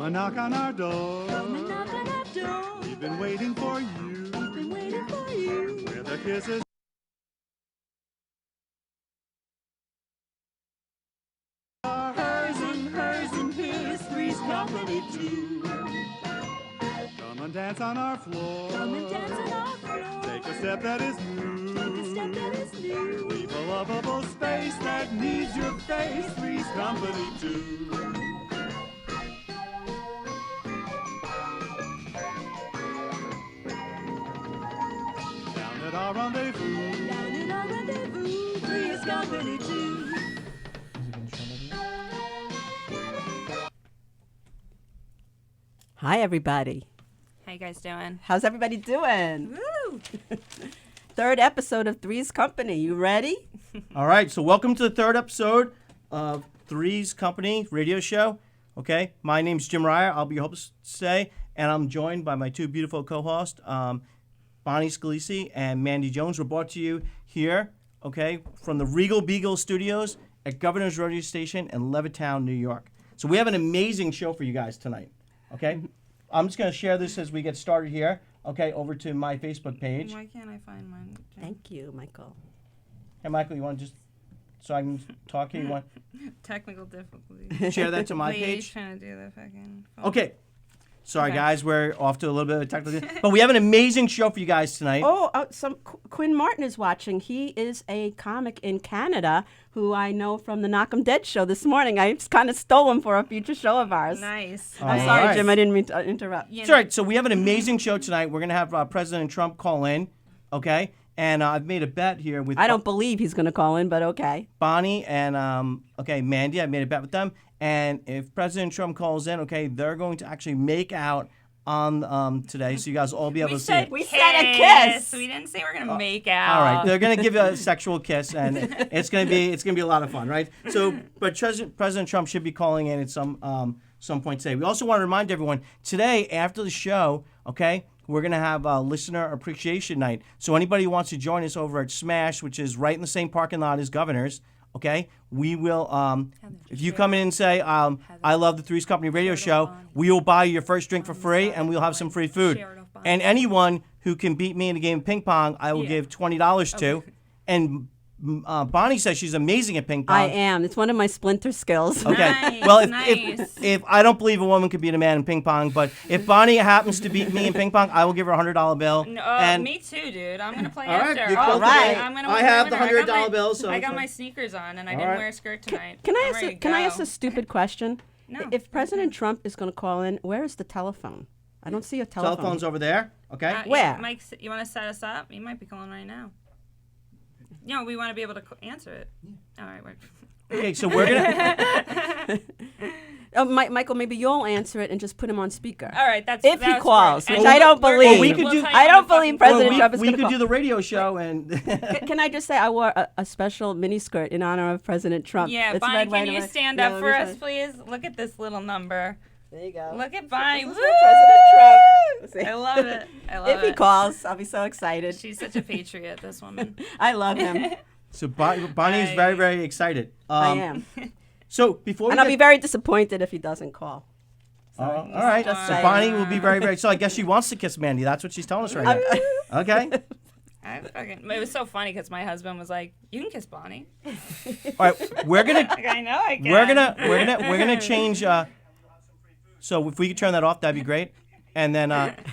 and knock on our door. Come and knock on our door. We've been waiting for you. We've been waiting for you. With a kisses. Hers and his, three's company too. Come and dance on our floor. Come and dance on our floor. Take a step that is new. Take a step that is new. Leave a lovable space that needs your face. Three's company too. Down at our rendezvous. Down in our rendezvous. Three's company too. Hi, everybody. How you guys doing? How's everybody doing? Woo! Third episode of Three's Company. You ready? All right, so welcome to the third episode of Three's Company radio show. Okay, my name's Jim Ryer. I'll be your host today, and I'm joined by my two beautiful co-hosts, Bonnie Scalisi and Mandy Jones. We're brought to you here, okay, from the Regal Beagle Studios at Governor's Radio Station in Levittown, New York. So we have an amazing show for you guys tonight, okay? I'm just going to share this as we get started here, okay, over to my Facebook page. Why can't I find mine? Thank you, Michael. Hey, Michael, you want to just, so I can talk here, you want Technical difficulties. share that to my Wait, he's page? trying to do the fucking phone. Okay. Sorry, Okay. guys. We're off to a little bit of a technical... but we have an amazing show for you guys tonight. Oh, Quinn Martin is watching. He is a comic in Canada who I know from the Knock 'em Dead show this morning. I kind of stole him for a future show of ours. Nice. I'm All sorry, right. Jim. I didn't mean to interrupt. You It's all right. So we have an amazing show tonight. We're going to have President Trump call in, okay? And I've made a bet here with I don't believe he's going to call in, but okay. Bonnie and, Mandy. I made a bet with them. And if President Trump calls in, okay, they're going to actually make out on today, so you guys will all be able to see it. We said a kiss. We didn't say we're gonna make out. All right, they're going to give you a sexual kiss, and it's going to be a lot of fun, right? So, but President Trump should be calling in at some point today. We also want to remind everyone today after the show, okay, we're going to have a listener appreciation night. So anybody who wants to join us over at Smash, which is right in the same parking lot as Governor's, okay, we will. If you come in and say, "I love the Three's Company radio show," we will buy you your first drink for free, and we'll have some free food. And anyone who can beat me in a game of ping pong, I will give $20 to. And Bonnie says she's amazing at ping pong. I am. It's one of my splinter skills. Okay. Nice, Well, nice. if I don't believe a woman could beat a man in ping pong, but if Bonnie happens to beat me in ping pong, I will give her a $100 bill. No, and me too, dude. I'm gonna play All right, after. you All both right. play. I'm gonna I win have the winner. $100 bill, so I it's got fine. my sneakers on, and I All didn't right. wear a skirt tonight. Can I I'm ask? ready to Can I go. ask a stupid question? No. If President Trump is going to call in, where is the telephone? I don't see a telephone. Telephone's over there. Okay. Where? Mike, you want to set us up? You might be calling right now. No, we want to be able to answer it. All right, wait. Okay, so we're gonna. Michael, maybe you'll answer it and just put him on speaker. All right, that's If he that's calls, right. which And I don't we're- believe. we could do- tell you I when don't the believe fucking- President we Trump is we gonna could call. do the radio show and. Can I just say I wore a special miniskirt in honor of President Trump? Yeah, It's Bonnie, red, can white, you and stand yeah, up let for me us, show please? Look at this little number. you. There you go. Look at Bonnie. This is Woo! for President Trump. I love it. I love If he it. calls, I'll be so excited. She's such a patriot, this woman. I love him. So Bonnie is very, very excited. I am. So before we And I'll get- be very disappointed if he doesn't call. all right. Just So saying. Bonnie will be very, very. So I guess she wants to kiss Mandy. That's what she's telling us right now. Okay. It was so funny because my husband was like, "You can kiss Bonnie." All right. We're gonna. Like, I know I can. We're gonna change. So if we could turn that off, that'd be great. And then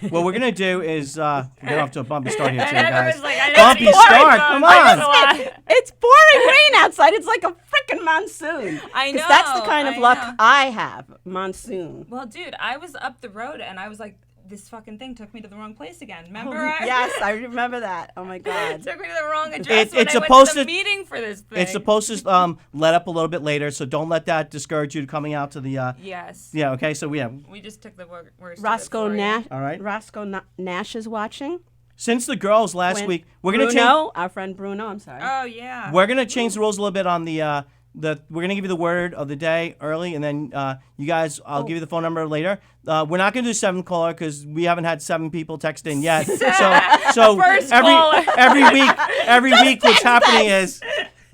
what we're gonna do is get off to a bumpy start here And today, guys. everyone's like, I know Bumpy it's boring, start. though. Come That's a on. lot. It's pouring rain outside. It's like a freaking monsoon. I 'Cause know, that's the kind of I luck know. I have. Monsoon. Well, dude, I was up the road and I was like, this fucking thing took me to the wrong place again. Remember? Yes, I remember that. Oh my God. took me to the wrong address It's when I supposed went to the to- meeting for this thing. It's supposed to let up a little bit later, so don't let that discourage you coming out to the. Yes. Yeah. Okay. So we We just took the worst. Roscoe Nash. All right. Nash is watching. Since the girls last When week, we're gonna change. Bruno, our friend Bruno. I'm sorry. Oh yeah. We're gonna change the rules a little bit on the. We're gonna give you the word of the day early, and then you guys, I'll give you the phone number later. We're not gonna do 7 caller because we haven't had 7 people text in yet. So First every caller. every week what's happening is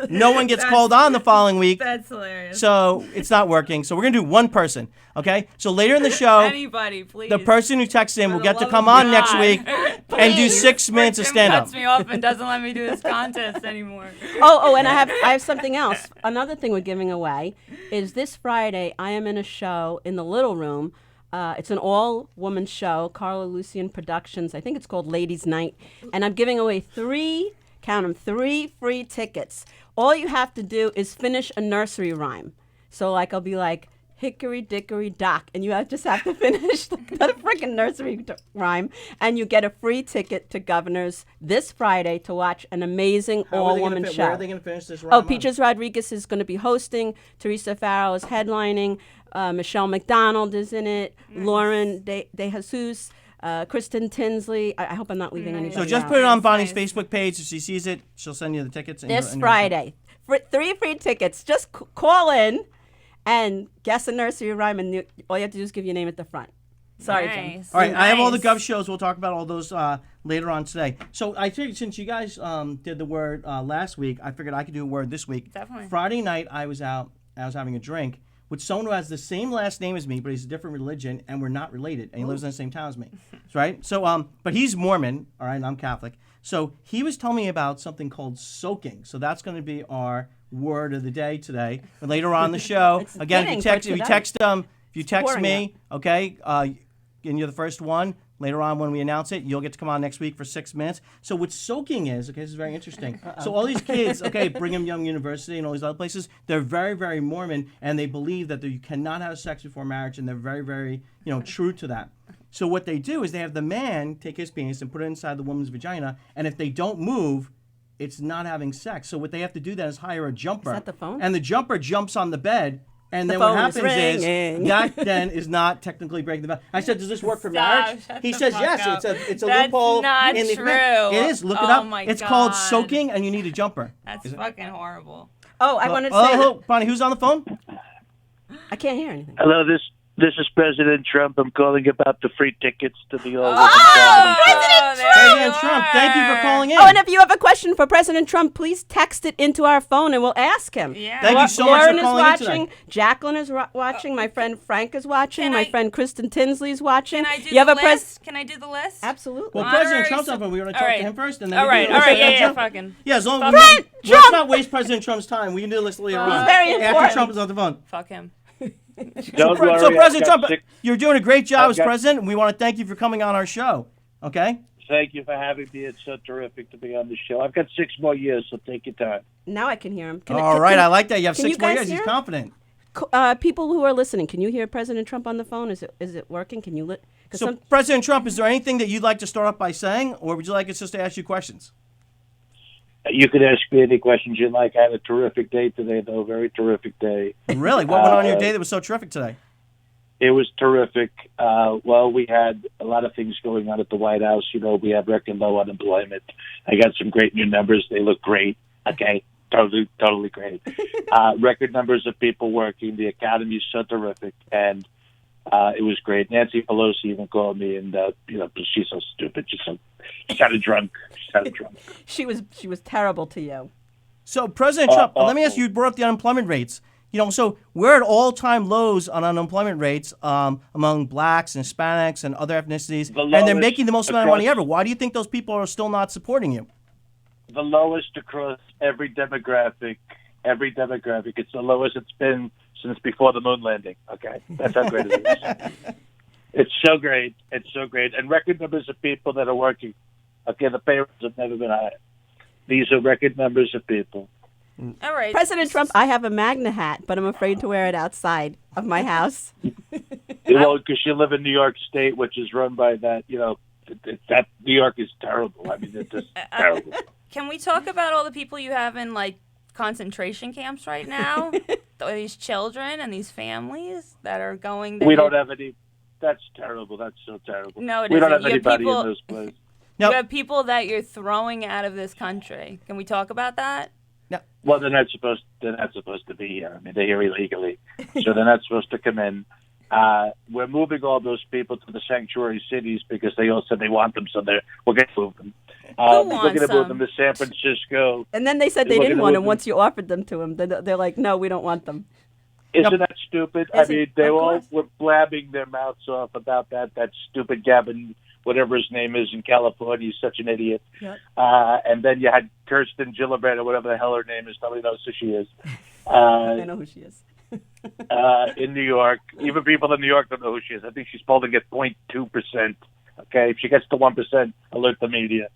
no one gets called on the following week. That's hilarious. So it's not working. So we're going to do one person, okay? So later in the show, Anybody, please. the person who texts in For will the get to love come of on next God. week and do 6 minutes of Jim stand-up. cuts me off and doesn't let me do this contest anymore. Oh, and I have something else. Another thing we're giving away is this Friday. I am in a show in the Little Room. It's an all-woman show, Carla Lucian Productions. I think it's called Ladies' Night, and I'm giving away 3 free tickets. All you have to do is finish a nursery rhyme. So, like, I'll be like, hickory dickory dock, and you just have to finish the freaking nursery rhyme, and you get a free ticket to Governor's this Friday to watch an amazing all-woman show. Where are they going to finish this rhyme? Oh, Peaches Rodriguez is going to be hosting. Teresa Farrow is headlining. Michelle McDonald is in it. Nice. Lauren De Jesus. Kristen Tinsley. I hope I'm not leaving anybody So just out. put it on Bonnie's Facebook page. If she sees it, she'll send you the tickets. This Friday. For 3 free tickets. Just call in and guess a nursery rhyme, and all you have to do is give your name at the front. Sorry, Jim. All right, I have all the Gov shows. We'll talk about all those later on today. So I figured since you guys did the word last week, I figured I could do a word this week. Definitely. Friday night, I was out. I was having a drink with someone who has the same last name as me, but he's a different religion, and we're not related, and he lives in the same town as me. Right? So, but he's Mormon, all right, and I'm Catholic. So he was telling me about something called soaking. So that's going to be our word of the day today. But later on in the show, again, if you text me, okay, and you're the first one. Later on, when we announce it, you'll get to come on next week for 6 minutes. So what soaking is, okay, this is very interesting. So all these kids, okay, Brigham Young University and all these other places, they're very, very Mormon, and they believe that you cannot have sex before marriage, and they're very, very, true to that. So what they do is they have the man take his penis and put it inside the woman's vagina, and if they don't move, it's not having sex. So what they have to do then is hire a jumper. Is that the phone? And the jumper jumps on the bed. And The then what phone happens is is ringing. that then is not technically breaking the vow. I said, does this work for marriage? Shut He the says, fuck yes. up. It's a That's loophole not in the true. It is. Look it Oh up. my It's called God. soaking, and you need a jumper. That's fucking horrible. Oh, I wanted to say. Oh, Bonnie, who's on the phone? I can't hear anything. Hello, this is President Trump. I'm calling about the free tickets to the all. President Trump, thank you for calling in. Oh, and if you have a question for President Trump, please text it into our phone, and we'll ask him. Yeah. Thank you so much Lauren for is calling in watching. today. Jacqueline is watching. My friend Frank is watching. Can My I- friend Kristen Tinsley is watching. Can I do you have the a list? Can I do the list? Absolutely. Well, Honorary President Trump's sup- on the phone. We want to all talk right. to him first, and then All we right, can all right, President yeah, Trump. fucking. Yeah, as long as Trump! let's not waste President Trump's time. We can do the list later on. very After important. Trump is on the phone. Fuck him. Don't worry, So, I've President got Trump, six- you're doing a great job I've as got- president, and we want to thank you for coming on our show. Okay? Thank you for having me. It's so terrific to be on the show. I've got 6 more years, so take your time. Now I can hear him. All right, I like that. You have can 6 you more guys years. He's hear him? confident. People who are listening, can you hear President Trump on the phone? Is it working? Can you So, President Trump, is there anything that you'd like to start off by saying, or would you like us just to ask you questions? You can ask me any questions you like. I had a terrific day today, though. Very terrific day. Really? What went on in your day that was so terrific today? It was terrific. Well, we had a lot of things going on at the White House. We have record low unemployment. I got some great new numbers. They look great. Okay. Totally great. Record numbers of people working. The economy is so terrific. And it was great. Nancy Pelosi even called me, and, she's so stupid. She's sounded drunk. She was terrible to you. So, President Trump, let me ask you, you brought up the unemployment rates. So we're at all-time lows on unemployment rates among blacks and Hispanics and other ethnicities, and they're making the most amount of money ever. Why do you think those people are still not supporting you? The lowest across every demographic. It's the lowest it's been since before the moon landing. Okay, that's how great it is. It's so great. And record numbers of people that are working. Okay, the payrolls have never been higher. These are record numbers of people. All right. President Trump, I have a Magna hat, but I'm afraid to wear it outside of my house. Well, because you live in New York State, which is run by that, that New York is terrible. I mean, it's just terrible. Can we talk about all the people you have in concentration camps right now? These children and these families that are going there. We don't have any. That's terrible. That's so terrible. No, it we don't isn't. have You have anybody people- in those places. You have people that you're throwing out of this country. Can we talk about that? Well, they're not supposed to be here. I mean, they're here illegally, so they're not supposed to come in. We're moving all those people to the sanctuary cities because they all said they want them, so we're going to move them. He's wants looking to move them? them to San Francisco. And then they said He's they looking didn't to want move them once you offered them to them. They're like, no, we don't want them. Isn't that stupid? Is I mean, it? they Of all course. were blabbing their mouths off about that stupid Gavin, whatever his name is in California. He's such an idiot. Yep. And then you had Kirsten Gillibrand, or whatever the hell her name is. Nobody knows who she is. I know who she is. In New York. Even people in New York don't know who she is. I think she's polling at 0.2%. Okay, if she gets to 1%, alert the media.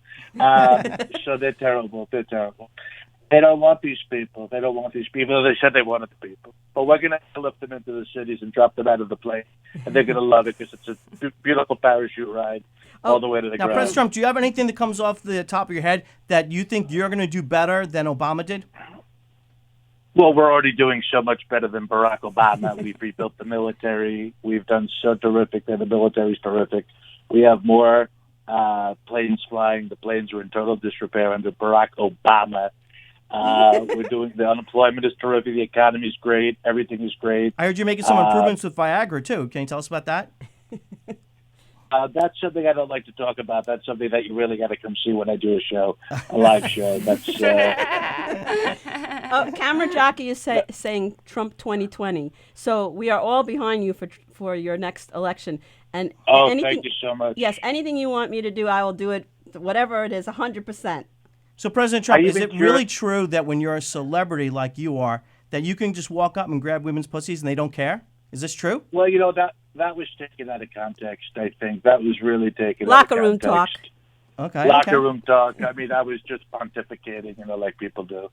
So they're terrible. They're terrible. They don't want these people. They don't want these people. They said they wanted the people. But we're going to lift them into the cities and drop them out of the plane. And they're going to love it because it's a beautiful parachute ride all the way to the Now, ground. President Trump, do you have anything that comes off the top of your head that you think you're going to do better than Obama did? Well, we're already doing so much better than Barack Obama. We've rebuilt the military. We've done so terrific that the military's terrific. We have more planes flying. The planes were in total disrepair under Barack Obama. We're doing the unemployment is terrific. The economy's great. Everything is great. I heard you're making some improvements with Viagra, too. Can you tell us about that? That's something I don't like to talk about. That's something that you really got to come see when I do a show, a live show. That's Camera Jockey is saying Trump 2020. So we are all behind you for your next election. And thank you so much. Yes, anything you want me to do, I will do it. Whatever it is, 100%. So, President Trump, Are you is it sure? really true that when you're a celebrity like you are, that you can just walk up and grab women's pussies and they don't care? Is this true? Well, that was taken out of context, I think. That was really taken Locker out of room talk. context. Okay. Locker room talk. I mean, I was just pontificating, like people do.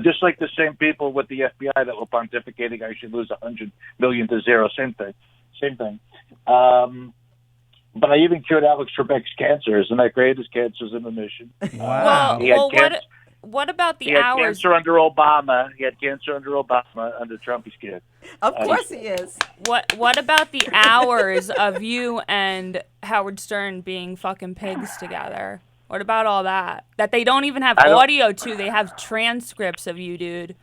Just like the same people with the FBI that were pontificating I should lose 100 million to zero. Same thing. But I even cured Alex Trebek's cancer. Isn't that great? His cancer's in remission. Wow. He had what about the He had hours? cancer under Obama. He had cancer under Obama. Under Trump, he's scared. Of course he is. What about the hours of you and Howard Stern being fucking pigs together? What about all that? That they don't even have audio to. They have transcripts of you, dude.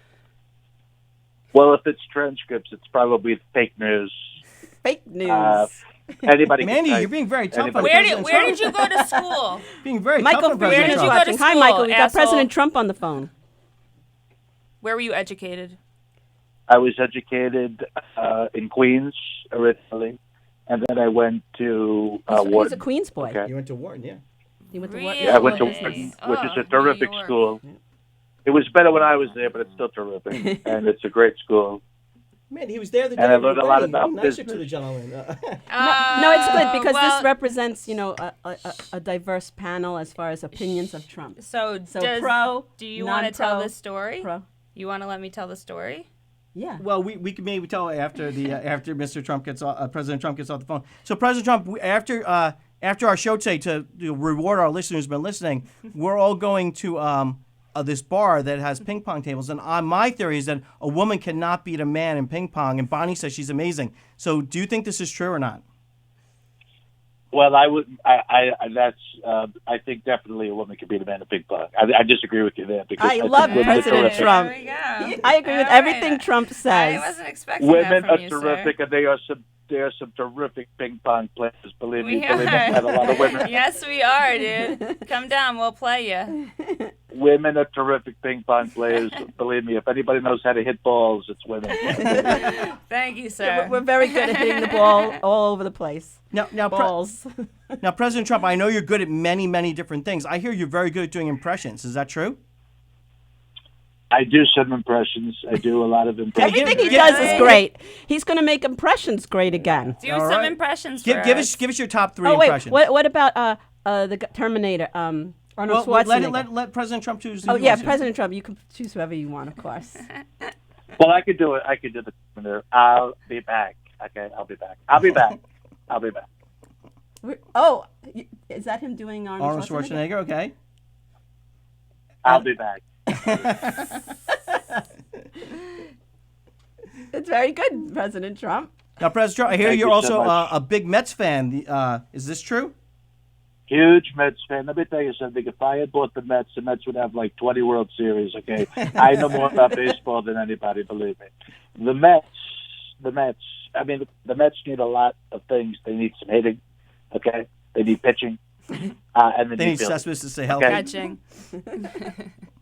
Well, if it's transcripts, it's probably fake news. Fake news. Anybody Mandy, can type. you're being very tough on Anybody- President Where Trump. did you go to school? Being very Michael tough on Freeman President is Where did you Trump. go to watching. Hi, school, Michael. We got asshole? President Trump on the phone. Where were you educated? I was educated in Queens originally, and then I went to He's Wharton. a Queens boy. Okay. You went to Wharton, yeah. He went to Really? what? Yeah, I went to Really? Wharton, which is Oh, a terrific New York. school. It was better when I was there, but it's still terrific, and it's a great school. Man, he was there the day And I of the learned a lot wedding. about Be nicer to business. the gentleman. No, it's good because well, this represents, a diverse panel as far as opinions of Trump. So pro, do you want to tell non-pro, this story? Pro. You want to let me tell the story? Yeah. Well, we can maybe tell after after Mr. Trump gets President Trump gets off the phone. So President Trump, after our show today, to reward our listeners who've been listening, we're all going to this bar that has ping pong tables, and my theory is that a woman cannot beat a man in ping pong, and Bonnie says she's amazing. So do you think this is true or not? Well, I would. I think definitely a woman can beat a man in ping pong. I disagree with you there because I think love women are President terrific. Trump. There we go. I agree with All everything right. Trump I says. wasn't expecting Women that are from you, terrific, sir. and there are some terrific ping pong players. Believe me, We believe me, I've had a lot of women. Yes, we are, dude. Come down, we'll play you. Women are terrific ping pong players. Believe me, if anybody knows how to hit balls, it's women. Thank you, sir. We're very good at hitting the ball all over the place. Now, Balls. now, President Trump, I know you're good at many, many different things. I hear you're very good at doing impressions. Is that true? I do some impressions. I do a lot of impressions. Everything he does is great. He's going to make impressions great again. Do All some right. impressions for Give us. us your top three Oh wait, impressions. what about the Terminator? Arnold Well, Schwarzenegger. let President Trump choose. who Oh he yeah, wants to. President Trump. You can choose whoever you want, of course. Well, I could do it. I could do the. I'll be back. Okay, I'll be back. I'll be back. I'll be back. Is that him doing Arnold Schwarzenegger. Okay. I'll be back. It's very good, President Trump. Now, President Trump, I hear Thank you're you also so much. a big Mets fan. Is this true? Huge Mets fan. Let me tell you something. If I had bought the Mets would have like 20 World Series. Okay, I know more about baseball than anybody. Believe me. The Mets. I mean, the Mets need a lot of things. They need some hitting. Okay, they need pitching. and the They knee need feeling. Cespedes to stay healthy. Catching.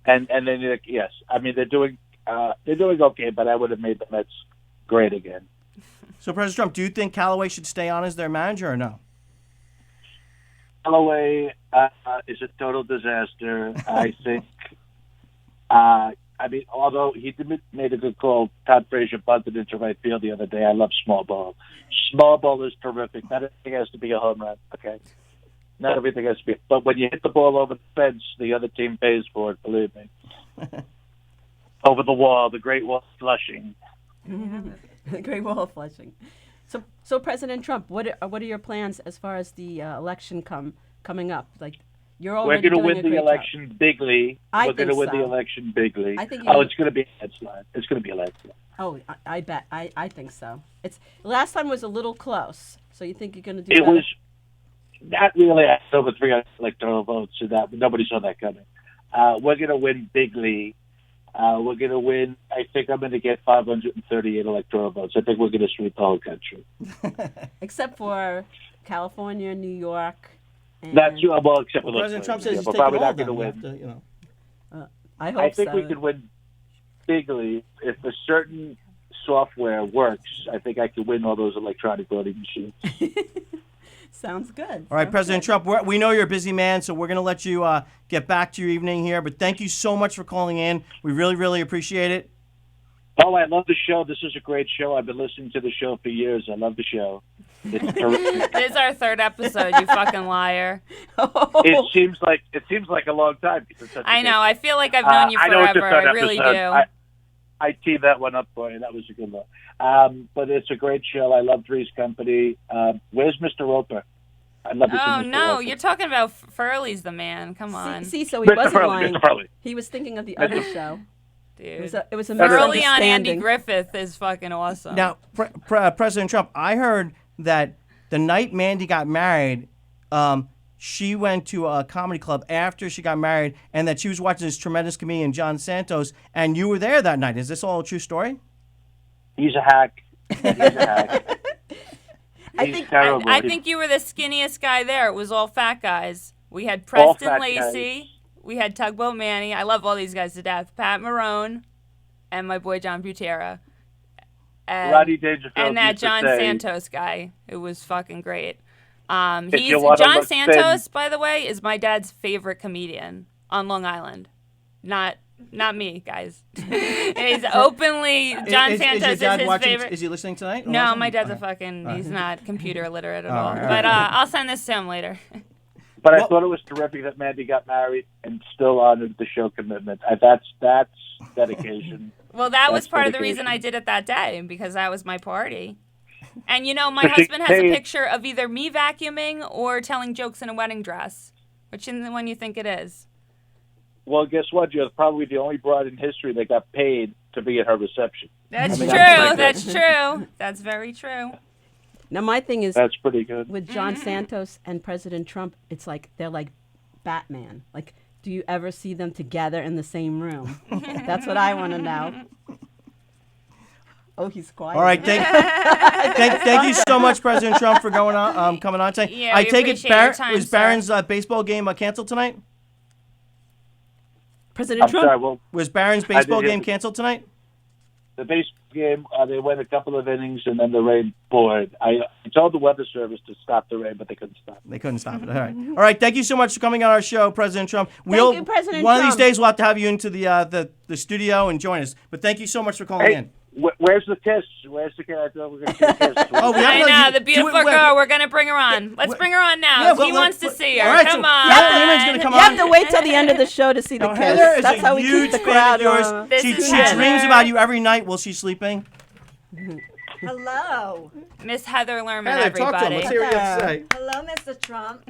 And then yes, I mean they're doing okay, but I would have made the Mets great again. So, President Trump, do you think Callaway should stay on as their manager or no? Callaway is a total disaster. I think. I mean, although he made a good call, Todd Frazier bunted into right field the other day. I love small ball. Small ball is terrific. Not everything has to be a home run. Okay. Not everything has to be. But when you hit the ball over the fence, the other team pays for it. Believe me. Over the wall, the Great Wall of Flushing. The Great Wall of Flushing. So President Trump, what are your plans as far as the election coming up? Like, you're already We're going to doing win a the great election job. bigly. I We're going to think win the so. election bigly. I think it's going to be a landslide. It's going to be a landslide. Oh, I bet. I think so. It's last time was a little close. So you think you're going to do It better? was not really over 300 electoral votes, so that nobody saw that coming. We're going to win bigly. We're going to win. I think I'm going to get 538 electoral votes. I think we're going to sweep the whole country. Except for California, New York. And That's well, except for those President Trump says places. he's Yeah, taking we're all not of going to them. win. You have to, I hope I think so. we could win bigly if a certain software works. I think I could win all those electronic voting machines. Sounds good. All right, President Trump, we know you're a busy man, so we're going to let you get back to your evening here. But thank you so much for calling in. We really, really appreciate it. Oh, I love the show. This is a great show. I've been listening to the show for years. I love the show. It's terrific. This is our third episode, you fucking liar. It seems like a long time. It's such a I good know. I show. feel like I've known you I know it's the forever. third I really episode. do. I teed that one up for you. That was a good one. But it's a great show. I love Three's Company. Where's Mr. Roper? I'd love to see Oh, Mr. no. Roper. You're talking about Furley's the man. Come on. See, so he Mr. wasn't Furley, lying. Mr. Furley. He was thinking of the other show. Dude. It was a Furley on Andy misunderstanding. Griffith is fucking awesome. Now, President Trump, I heard that the night Mandy got married, she went to a comedy club after she got married, and that she was watching this tremendous comedian, John Santos, and you were there that night. Is this all a true story? He's a hack. He's a hack. He's terrible. I think you were the skinniest guy there. It was all fat guys. We had Preston fat Lacey. guys. We had Tugboat Manny. I love all these guys to death. Pat Marone and my boy John Butera. And, Rodney Dangerfield and that used to John say, Santos guy. It was fucking great. If He's you wanna John look Santos, thin- by the way, is my dad's favorite comedian on Long Island. Not me, guys. He's openly John Santos your is dad his watching? favorite. Is he listening tonight? or No, watching? my dad's a Okay. fucking. He's not computer illiterate at All all. right, all But right. I'll send this to him later. But I Well- thought it was terrific that Mandy got married and still honored the show commitment. That's dedication. Well, that was That's part of the dedication. reason I did it that day because that was my party. And you know, my But she husband has a paid- picture of either me vacuuming or telling jokes in a wedding dress. Which one you think it is? Well, guess what? You're probably the only bride in history that got paid to be at her reception. That's I mean, true. that's That's true. That's very true. Now my thing is That's pretty good. with John Santos and President Trump, it's like they're like Batman. Like, do you ever see them together in the same room? That's what I want to know. Oh, he's quiet. All right, thank you so much, President Trump, for coming on tonight. Yeah, I we take it, appreciate your time, was sir. Barron's baseball game canceled tonight? President I'm Trump. sorry. Well, Was Barron's baseball hear game you. canceled tonight? the baseball game, they went a couple of innings and then the rain poured. I told the weather service to stop the rain, but they couldn't stop it. They couldn't stop it. All right. Thank you so much for coming on our show, President Trump. Thank you, President One of Trump. these days, we'll have to have you into the studio and join us. But thank you so much for calling Hey, in. where's the kiss? Where's the kiss? I thought we were going to see a kiss. Oh, we I have know, to- the beautiful girl. We're going to bring her on. Let's bring her on now. Yeah, well, he wants to see her. all right, Come so on. Heather Lehman's gonna come You on. have to wait till the end of the show to see the Now, kiss. Heather is That's a how we huge keep the fan crowd. of yours. This She is dreams Heather. about you every night while she's sleeping. Hello. Miss Heather Lerman, Heather, talk to him. everybody. Let's hear what you have to say. Hello, Mr. Trump.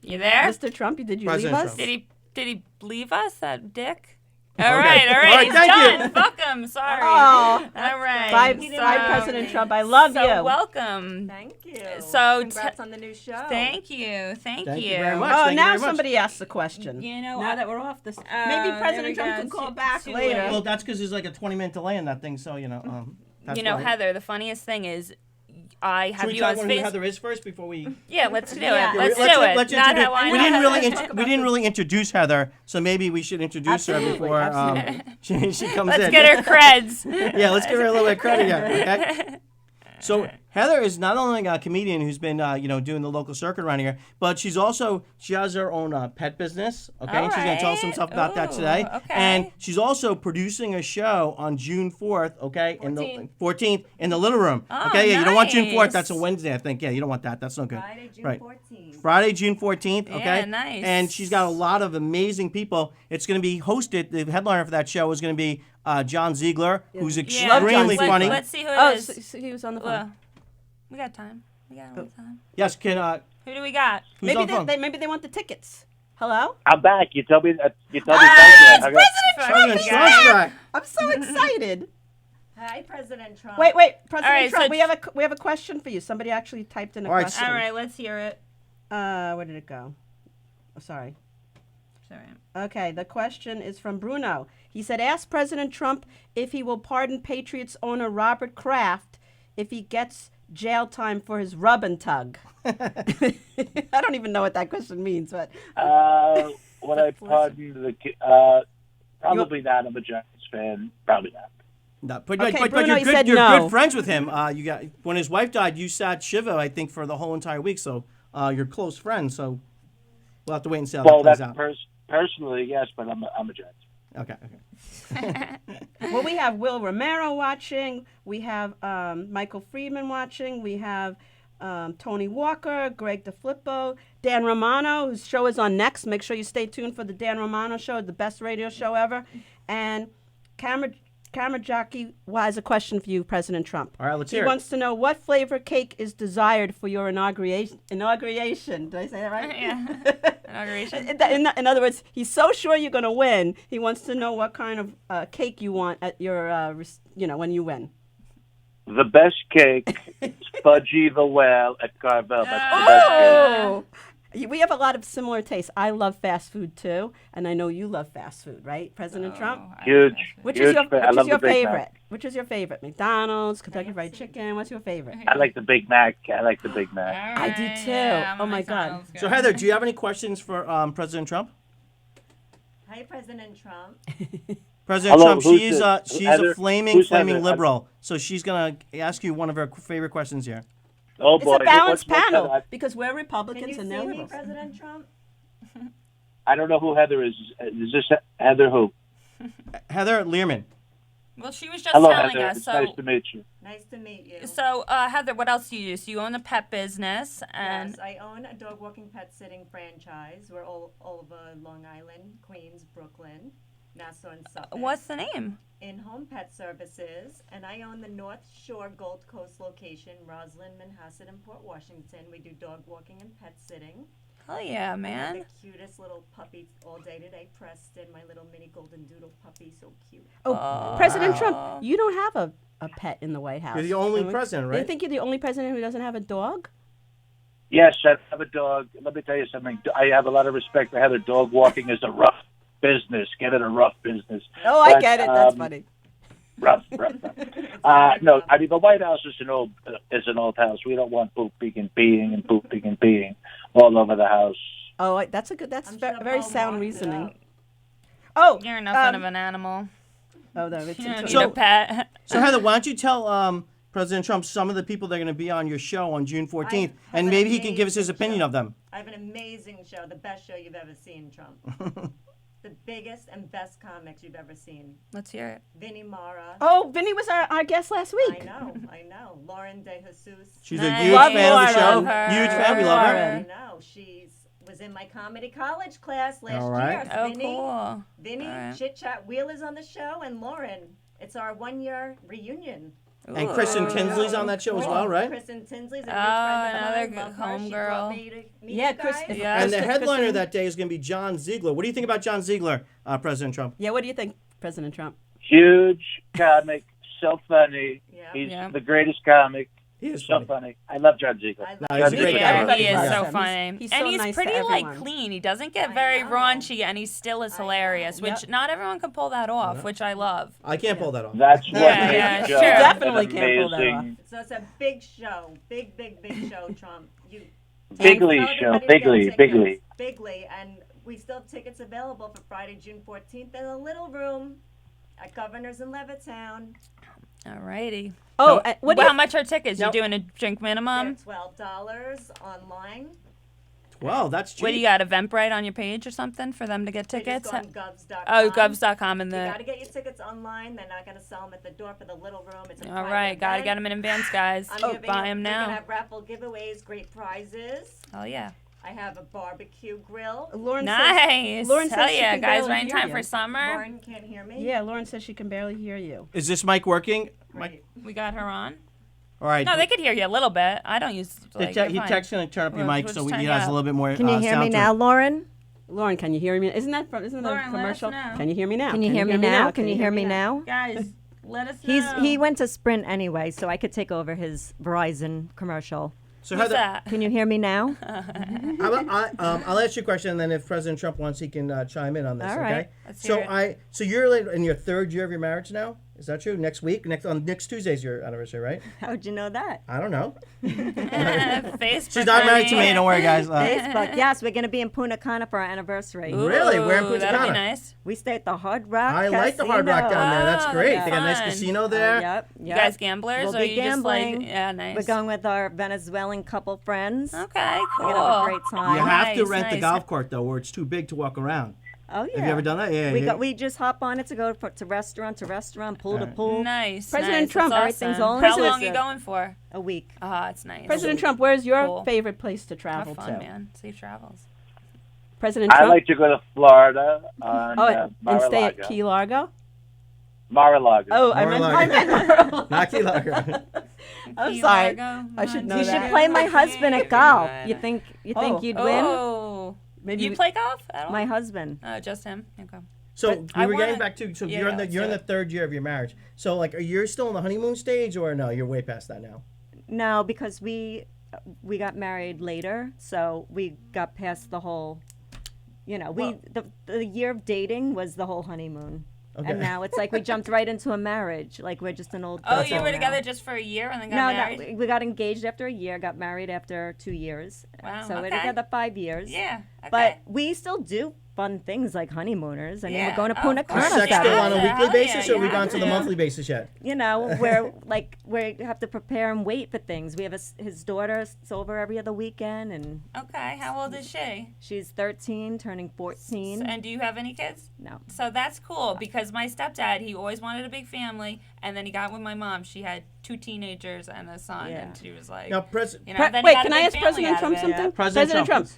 You there? Mr. Trump, did you leave President us? Trump. Did he leave us, that dick? Okay. All right, All right, he's thank you. done. Fuck him, sorry. Oh. All right. Bye, He bye, didn't President me. Trump. I love so you. welcome. Thank you. So congrats on the new show. Thank you. Thank Thank you. you very much. Oh, Thank you now very much. somebody asks a question. You know, now that we're off this, there maybe we President Trump go. can call Too- back too later. late. Well, that's because there's like a 20-minute delay in that thing, so, that's You know, why. Heather, the funniest thing is I Should have we you tell on everyone who Facebook. Heather is first before we? Yeah, let's do Yeah. it. Let's do it. Let's Not introduce. how I We know. we didn't really introduce Heather, so maybe we should introduce her Absolutely, before absolutely. she comes Let's in. get her creds. Yeah, let's give her a little bit of credit here. Okay. So Heather is not only a comedian who's been doing the local circuit around here, but she has her own pet business. Okay, and she's gonna tell us some stuff about that today. Okay. And she's also producing a show on June 4th. Okay, in the 14th in the Little Room. Oh, Okay, yeah, you don't want June 4th. nice. That's a Wednesday, I think. Yeah, you don't want that. That's no good. Friday, June Right. 14th. Friday, June 14th. Okay. Yeah, nice. And she's got a lot of amazing people. It's going to be hosted. The headliner for that show is going to be John Ziegler, who's Yeah. extremely John funny. Let's see who Oh, it is. so he was on the phone. Well, we got time. We got a little time. Yes, can Who do we got? who's Maybe on the phone? maybe they want the tickets. Hello? I'm back. You tell me. Thank you. It's Okay. President Trump's I'm so excited. Hi, President Trump. Wait, President All right, Trump. so we have a question for you. Somebody actually typed in a All right, question. All right, let's hear it. Where did it go? Oh, sorry. Sorry. Okay, the question is from Bruno. He said, ask President Trump if he will pardon Patriots owner Robert Kraft if he gets jail time for his rub and tug. I don't even know what that question means, but When I pardon probably not. I'm a Giants fan. Probably not. No, but Okay, but Bruno, you're you good. said You're no. good friends with him. You got when his wife died, you sat Shiva, I think, for the whole entire week. So you're close friends. So we'll have to wait and see how Well, that plays that's out. personally, yes, but I'm a Giants. Okay. well, we have Will Romero watching. We have Michael Friedman watching. We have Tony Walker, Greg DeFlippo, Dan Romano, whose show is on next. Make sure you stay tuned for the Dan Romano show, the best radio show ever. And Camera Jockey has a question for you, President Trump. All right, let's He hear it. wants to know what flavor cake is desired for your inauguration. Did I say that right? Yeah. Inauguration. In other words, he's so sure you're going to win. He wants to know what kind of cake you want at your, when you win. The best cake is Fudgy the Whale at Carvel. That's the best cake. Oh, we have a lot of similar tastes. I love fast food too, and I know you love fast food, right, President Trump? Huge. Which huge is your fan. I love the Big favorite? Mac. Which is your favorite? McDonald's, Kentucky Fried Chicken. What's your favorite? I like the Big Mac. I like the Big Mac. I do too. Yeah, I'm a Oh my God. McDonald's So girl. Heather, do you have any questions for President Trump? Hi, President Trump. President Hello, Trump, who's she's this? a Heather? flaming Who's Heather? liberal. So she's gonna ask you one of her favorite questions here. Oh It's boy, a balanced what's panel that? because we're Can Republicans you and see they're me, liberals. President Trump? I don't know who Heather is. Is this Heather who? Heather Learman. Well, she was just Hello, telling Heather. us. It's So, nice to meet you. Nice to meet you. Heather, what else do you do? So you own a pet business, and Yes, I own a dog walking pet sitting franchise. We're all over Long Island, Queens, Brooklyn, Nassau, and Suffolk. what's the name? In-home pet services, and I own the North Shore Gold Coast location, Roslyn, Manhasset, and Port Washington. We do dog walking and pet sitting. Hell yeah, I man. have the cutest little puppy all day today, Preston, my little mini golden doodle puppy, so cute. Oh, President Trump, you don't have a pet in the White House. You're the only Don't we- president, They right? think you're the only president who doesn't have a dog? Yes, I have a dog. Let me tell you something. I have a lot of respect for Heather. Dog walking is a rough business. Get it a rough business. Oh, I But, get it. That's funny. Rough. No, I mean the White House is an old house. We don't want pooping and peeing and pooping and peeing all over the house. Oh, that's a good. That's I'm very sure Paul sound marked it reasoning. out. Oh, You're nothing of an animal. Oh, no, it's You don't need So- a pet. So Heather, why don't you tell President Trump some of the people that are going to be on your show on June 14th, have and an maybe he can give us his amazing opinion show. of them. I have an amazing show, the best show you've ever seen, Trump. The biggest and best comics you've ever seen. Let's hear it. Vinnie Mara. Oh, Vinny was our guest last I week. know. Lauren De Jesus. She's Nice. a huge Love fan of the show. Lauren. Her. Huge fan. We love I her. Lauren. know. Was in my comedy college class last All right. year. Oh, Vinny, cool. Vinny, All right. Chit Chat Wheeler's on the show, and Lauren. It's our 1-year reunion. And Kristen Tinsley's on that show as well, right? Kristen Tinsley's a good Oh, friend of another mine. good Love her. She homegirl. brought me to meet Yeah, you guys. Kristen- Yeah. And the headliner Kristen- that day is going to be John Ziegler. What do you think about John Ziegler, President Trump? Yeah, what do you think, President Trump? Huge comic, so funny. Yeah. He's Yeah. the greatest comic. He is So funny. funny. I love John Ziegler. I love No, he's a John great Ziegler. guy. Yeah, he is Everybody so loves him. funny. He's and so he's nice to pretty like everyone. clean. He doesn't get I very know. raunchy, and he still is hilarious, know. which not everyone can pull that off, which I love. I can't pull that off. That's what Yeah, makes sure. John Definitely an can't pull that amazing So it's a big show. Big show, Trump. Bigly Tell show. everybody to get Bigly. tickets. Bigly. And we still have tickets available for Friday, June 14th in the Little Room at Governor's in Levittown. Alrighty. Oh, what do How you, much are tickets? Nope. You doing a drink minimum? They're $12 online. Well, that's cheap. What do you got? Eventbrite on your page or something for them to get They tickets? just go on govs.com. Oh, govs.com and You the. got to get your tickets online. They're not going to sell them at the door for the Little Room. It's a All private right, gotta event. get them in advance, guys. I'm Oh, giving buy them them We're going to now. have raffle giveaways, great prizes. Oh yeah. I have a barbecue grill. Lauren Nice. Says, Lauren Hell says she yeah, can guys. barely Right in hear time you. for summer. Lauren can't hear me. Yeah, Lauren says she can barely hear you. Is this mic working? Great. We got her on. All right. No, they could hear you a little bit. I don't use. Like, He you're fine. texts going to turn up your We'll mic just so turn he you has a up. little bit more Can you hear me sound to now, it. Lauren? Lauren, can you hear me? Isn't that Lauren, a let us commercial? know. Can you hear me now? Can you hear me now? Can you hear me now? Guys, let us know. He went to Sprint anyway, so I could take over his Verizon commercial. So Who's Heather, that? Can you hear me now? I'll ask you a question, and then if President Trump wants, he can chime in on this. All Okay. right. Let's So hear it. so you're like in your third year of your marriage now. Is that true? Next week, next Tuesday's your anniversary, right? How'd you know that? I don't know. Facebook. She's not married to me. Don't worry, guys. Facebook. Yes, we're going to be in Punta Cana for our anniversary. Really? Where in Ooh, Punta that'd be Cana? nice. We stay at the Hard Rock I like the Hard Rock down there. That's Oh, great. that'd They got a nice be fun. casino there. Yep. You guys gamblers? We'll or be you just like, gambling. yeah, nice. We're going with our Venezuelan couple friends. Okay, cool. We're going to have a great time. You have to Nice, rent the nice. golf court though, or it's too big to walk around. Oh, yeah. Have you ever done that? Yeah. We just hop on it to go to restaurant, pool to pool. Nice. President nice. Trump, That's everything's awesome. all How long inclusive. are you going for? A week. Ah, it's nice. President Trump, where's your Cool. favorite place to Have travel fun, to? man. Safe travels. President I Trump? like to go to Florida on and stay at Mar-a-Lago. Key Largo? Mar-a-Lago. Oh, I meant Mar-a-Lago. Not Key Largo. I'm Key sorry. Largo, I should know You that. should play my husband at golf. You think Oh. you'd win? Oh. Maybe you we- play golf at all? My husband. Oh, just him? Okay. So I we were getting wanna- back to yeah, you're in let's the do it. third year of your marriage. So like, are you still in the honeymoon stage, or no? You're way past that now. No, because we got married later, so we got past the whole. The year of dating was the whole honeymoon. Okay. And now it's like we jumped right into a marriage. Like we're just an old Oh, couple you were now. together just for a year and then got No, married? we got engaged after a year, got married after 2 years. Wow, So we're okay. together 5 years. Yeah. Okay. But we still do fun things like honeymooners. I mean, Yeah. we're going to Oh, Punta of course. Is Cana. sex still on a Saturday. weekly Hell basis, yeah, or we you gone have to the to. monthly basis yet? You know, we have to prepare and wait for things. We have his daughter's over every other weekend, and Okay. How old is she? she's 13, turning 14. And do you have any kids? No. So that's cool because my stepdad, he always wanted a big family, and then he got with my mom. She had 2 teenagers and a son, Yeah. and she was like, Now, you know, Pre- then he wait, got a can I big ask family President out of Trump it. something? President Trump.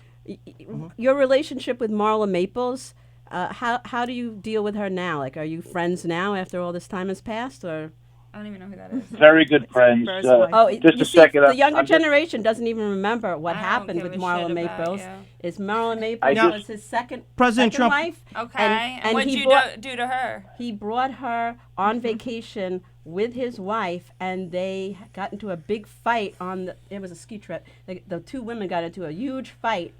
Your relationship with Marla Maples, how do you deal with her now? Like, are you friends now after all this time has passed, or? I don't even know who that is. Very good friends. First wife. Oh, Just you a see, second. the younger I'm just- generation doesn't even remember what I don't happened give with a Marla shit about Maples. you. Is Marla I Maples just- was his second President second Trump- wife? Okay. And what'd he you brought- do to her? He brought her on vacation with his wife, and they got into a big fight it was a ski trip. The 2 women got into a huge fight,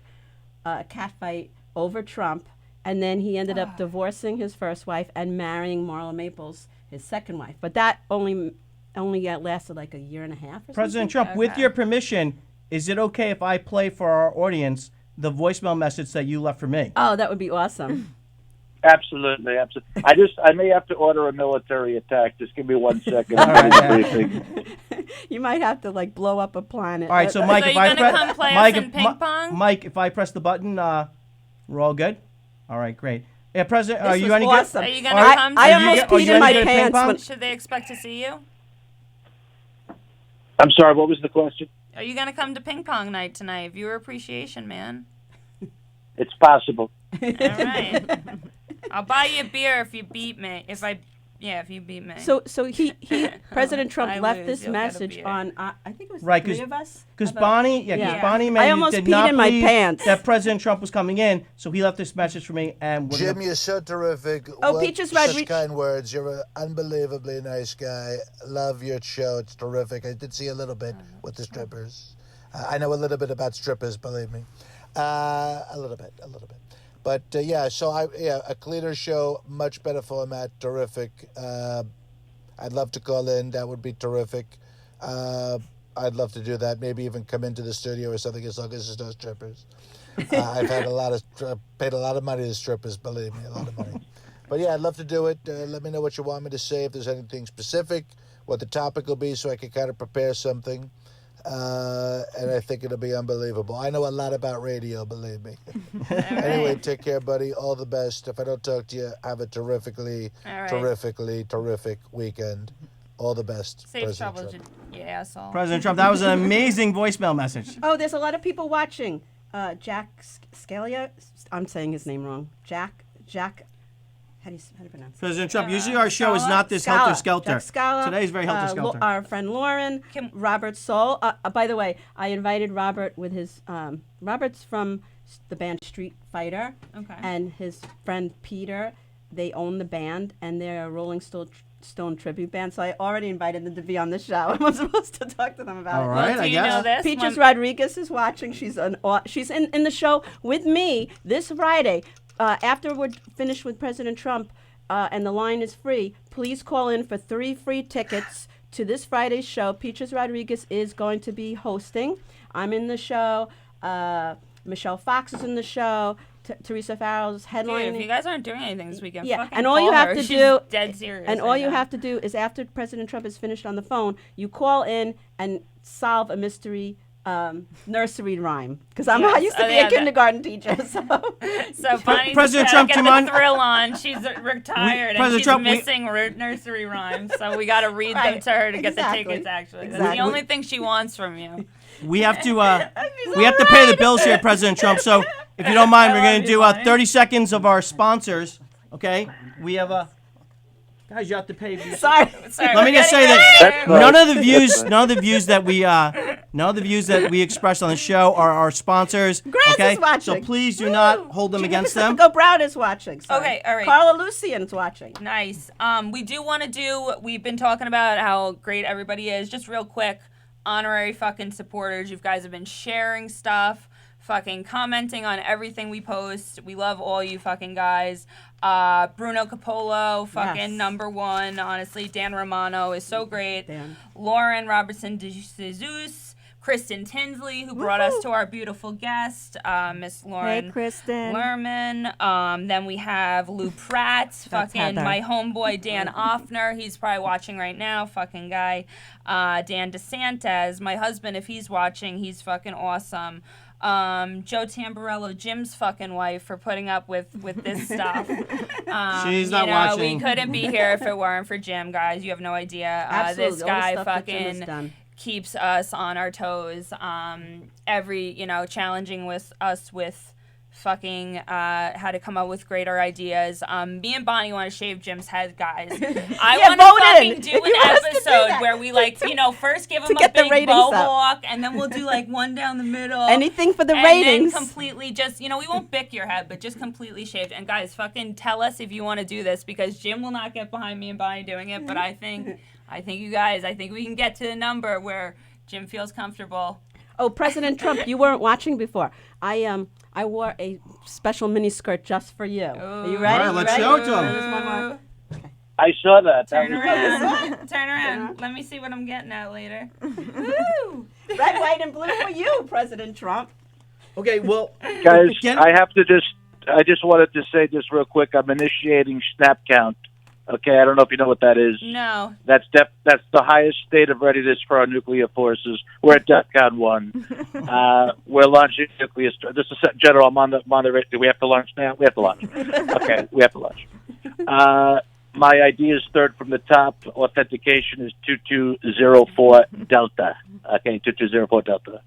a cat fight over Trump, and then he ended up divorcing his first wife and marrying Marla Maples, his second wife. But that only lasted like a year and a half or President something. Trump, with Okay. your permission, is it okay if I play for our audience the voicemail message that you left for me? Oh, that would be awesome. Absolutely. I may have to order a military attack. Just give me 1 second. All right, yeah. Briefing. You might have to like blow up a planet. All right, so Mike, So if you I gonna press, come play us Mike, in if, ping Mi- pong? Mike, if I press the button, we're all good. All right, great. Yeah, President, This are you was any awesome. Are you gonna All right, come? I to- almost Are you peed in my good at ping pants. pong? When, Should they expect to see you? I'm sorry, what was the question? Are you gonna come to ping pong night tonight? Viewer appreciation, man. It's possible. All right. I'll buy you a beer if you beat me. If Yeah, if you beat me. So he President Trump I left lose, this you'll get a message beer. on I think it was Right, three of us. Because Bonnie, Yeah. Bonnie I man, almost did peed not in my believe pants. that President Trump was coming in, so he left this message for me, and we're Jim, gonna, you're so terrific. Oh, What Peaches such Rodriguez. kind words. You're an unbelievably nice guy. Love your show. It's terrific. I did see a little bit with the strippers. I know a little bit about strippers, believe me. A little bit. But so a cleaner show, much better format, terrific. I'd love to call in. That would be terrific. I'd love to do that. Maybe even come into the studio or something as long as there's no strippers. I've had paid a lot of money to strippers, believe me, a lot of money. But yeah, I'd love to do it. Let me know what you want me to say, if there's anything specific, what the topic will be, so I can kind of prepare something. And I think it'll be unbelievable. I know a lot about radio, believe me. Anyway, take care, buddy. All the best. If I don't talk to you, have a terrific weekend. All the best. Safe President travels, Trump. you asshole. President Trump, that was an amazing voicemail message. Oh, there's a lot of people watching. Jack Scalia. I'm saying his name wrong. Jack. How do you pronounce it? President Trump, usually our show is Scala? not this Scala. helter-skelter. Jack Scala. Today's very helter-skelter. Our friend Lauren, Robert Soul. By the way, I invited Robert with his. Robert's from the band Street Fighter. Okay. And his friend Peter. They own the band, and they're a Rolling Stone tribute band. So I already invited them to be on the show. I'm supposed to talk to them about All it. right, Do I you guess. know this? Peaches Rodriguez is watching. She's in the show with me this Friday. After we're finished with President Trump and the line is free, please call in for 3 free tickets to this Friday's show. Peaches Rodriguez is going to be hosting. I'm in the show. Michelle Fox is in the show. Teresa Farrell's headlining. Dude, if you guys aren't doing anything this weekend, Yeah, fucking and all call you have her. to She's do, dead serious. and right all you now. have to do is after President Trump is finished on the phone, you call in and solve a mystery nursery rhyme. Because I used to be a kindergarten teacher. So Bonnie's President trying Trump, to do you get mind- the thrill on. She's retired and President she's Trump, missing nursery rhymes. So we got to read them to her to get Exactly. the tickets. Actually, that's Exactly. the only thing she wants from you. We have to pay the bills here, President Trump. So if you don't mind, we're going to do 30 seconds of our sponsors. Okay? We have guys, you have to pay. sorry. Let me just say that none of the views that we expressed on the show are our sponsors. Grass okay? is watching. So please do not hold them against them. Go Brown is watching. Sorry. Okay, all right. Carla Lucian's watching. Nice. We do want to do. We've been talking about how great everybody is. Just real quick, honorary fucking supporters. You guys have been sharing stuff, fucking commenting on everything we post. We love all you fucking guys. Bruno Capolo, fucking Yes. #1. Honestly, Dan Romano is so great. Dan. Lauren Robertson de Jesus. Kristen Tinsley, who brought us to our beautiful guest, Miss Lauren Kristen. Lerman. Then we have Lou Pratt, fucking Heather. my homeboy Dan Offner. He's probably watching right now, fucking guy. Dan DeSantis, my husband, if he's watching, he's fucking awesome. Joe Tamburello, Jim's fucking wife, for putting up with this stuff. She's not watching. We couldn't be here if it weren't for Jim, guys. You have no idea. Absolutely. This All the guy stuff that Jim has fucking done. keeps us on our toes. Challenging with us with fucking how to come up with greater ideas. Me and Bonnie want to shave Jim's head, guys. I Yeah, want vote to in. fucking do If an you want us to do episode that. where we first give him a get the big ratings bow up. walk, and then we'll do one down the middle. Anything for the and ratings. then completely just, we won't bick your head, but just completely shaved. And guys, fucking tell us if you want to do this, because Jim will not get behind me and Bonnie doing it, but I think you guys, we can get to the number where Jim feels comfortable. Oh, President Trump, you weren't watching before. I wore a special mini skirt just for you. Are you ready? All right, let's Ready? show it to him. There's one more. I saw that. Turn around. Turn around. Let me see what I'm getting at later. Woo! Red, white, and blue for you, President Trump. Okay, well, Guys, again- I just wanted to say this real quick. I'm initiating snap count. Okay, I don't know if you know what that is. No. That's the highest state of readiness for our nuclear forces. We're at DEFCON 1. We're launching nuclear. This is General. I'm on the. Do we have to launch now? We have to launch. Okay, we have to launch. My ID is third from the top. Authentication is 2204 Delta. Okay, 2204 Delta.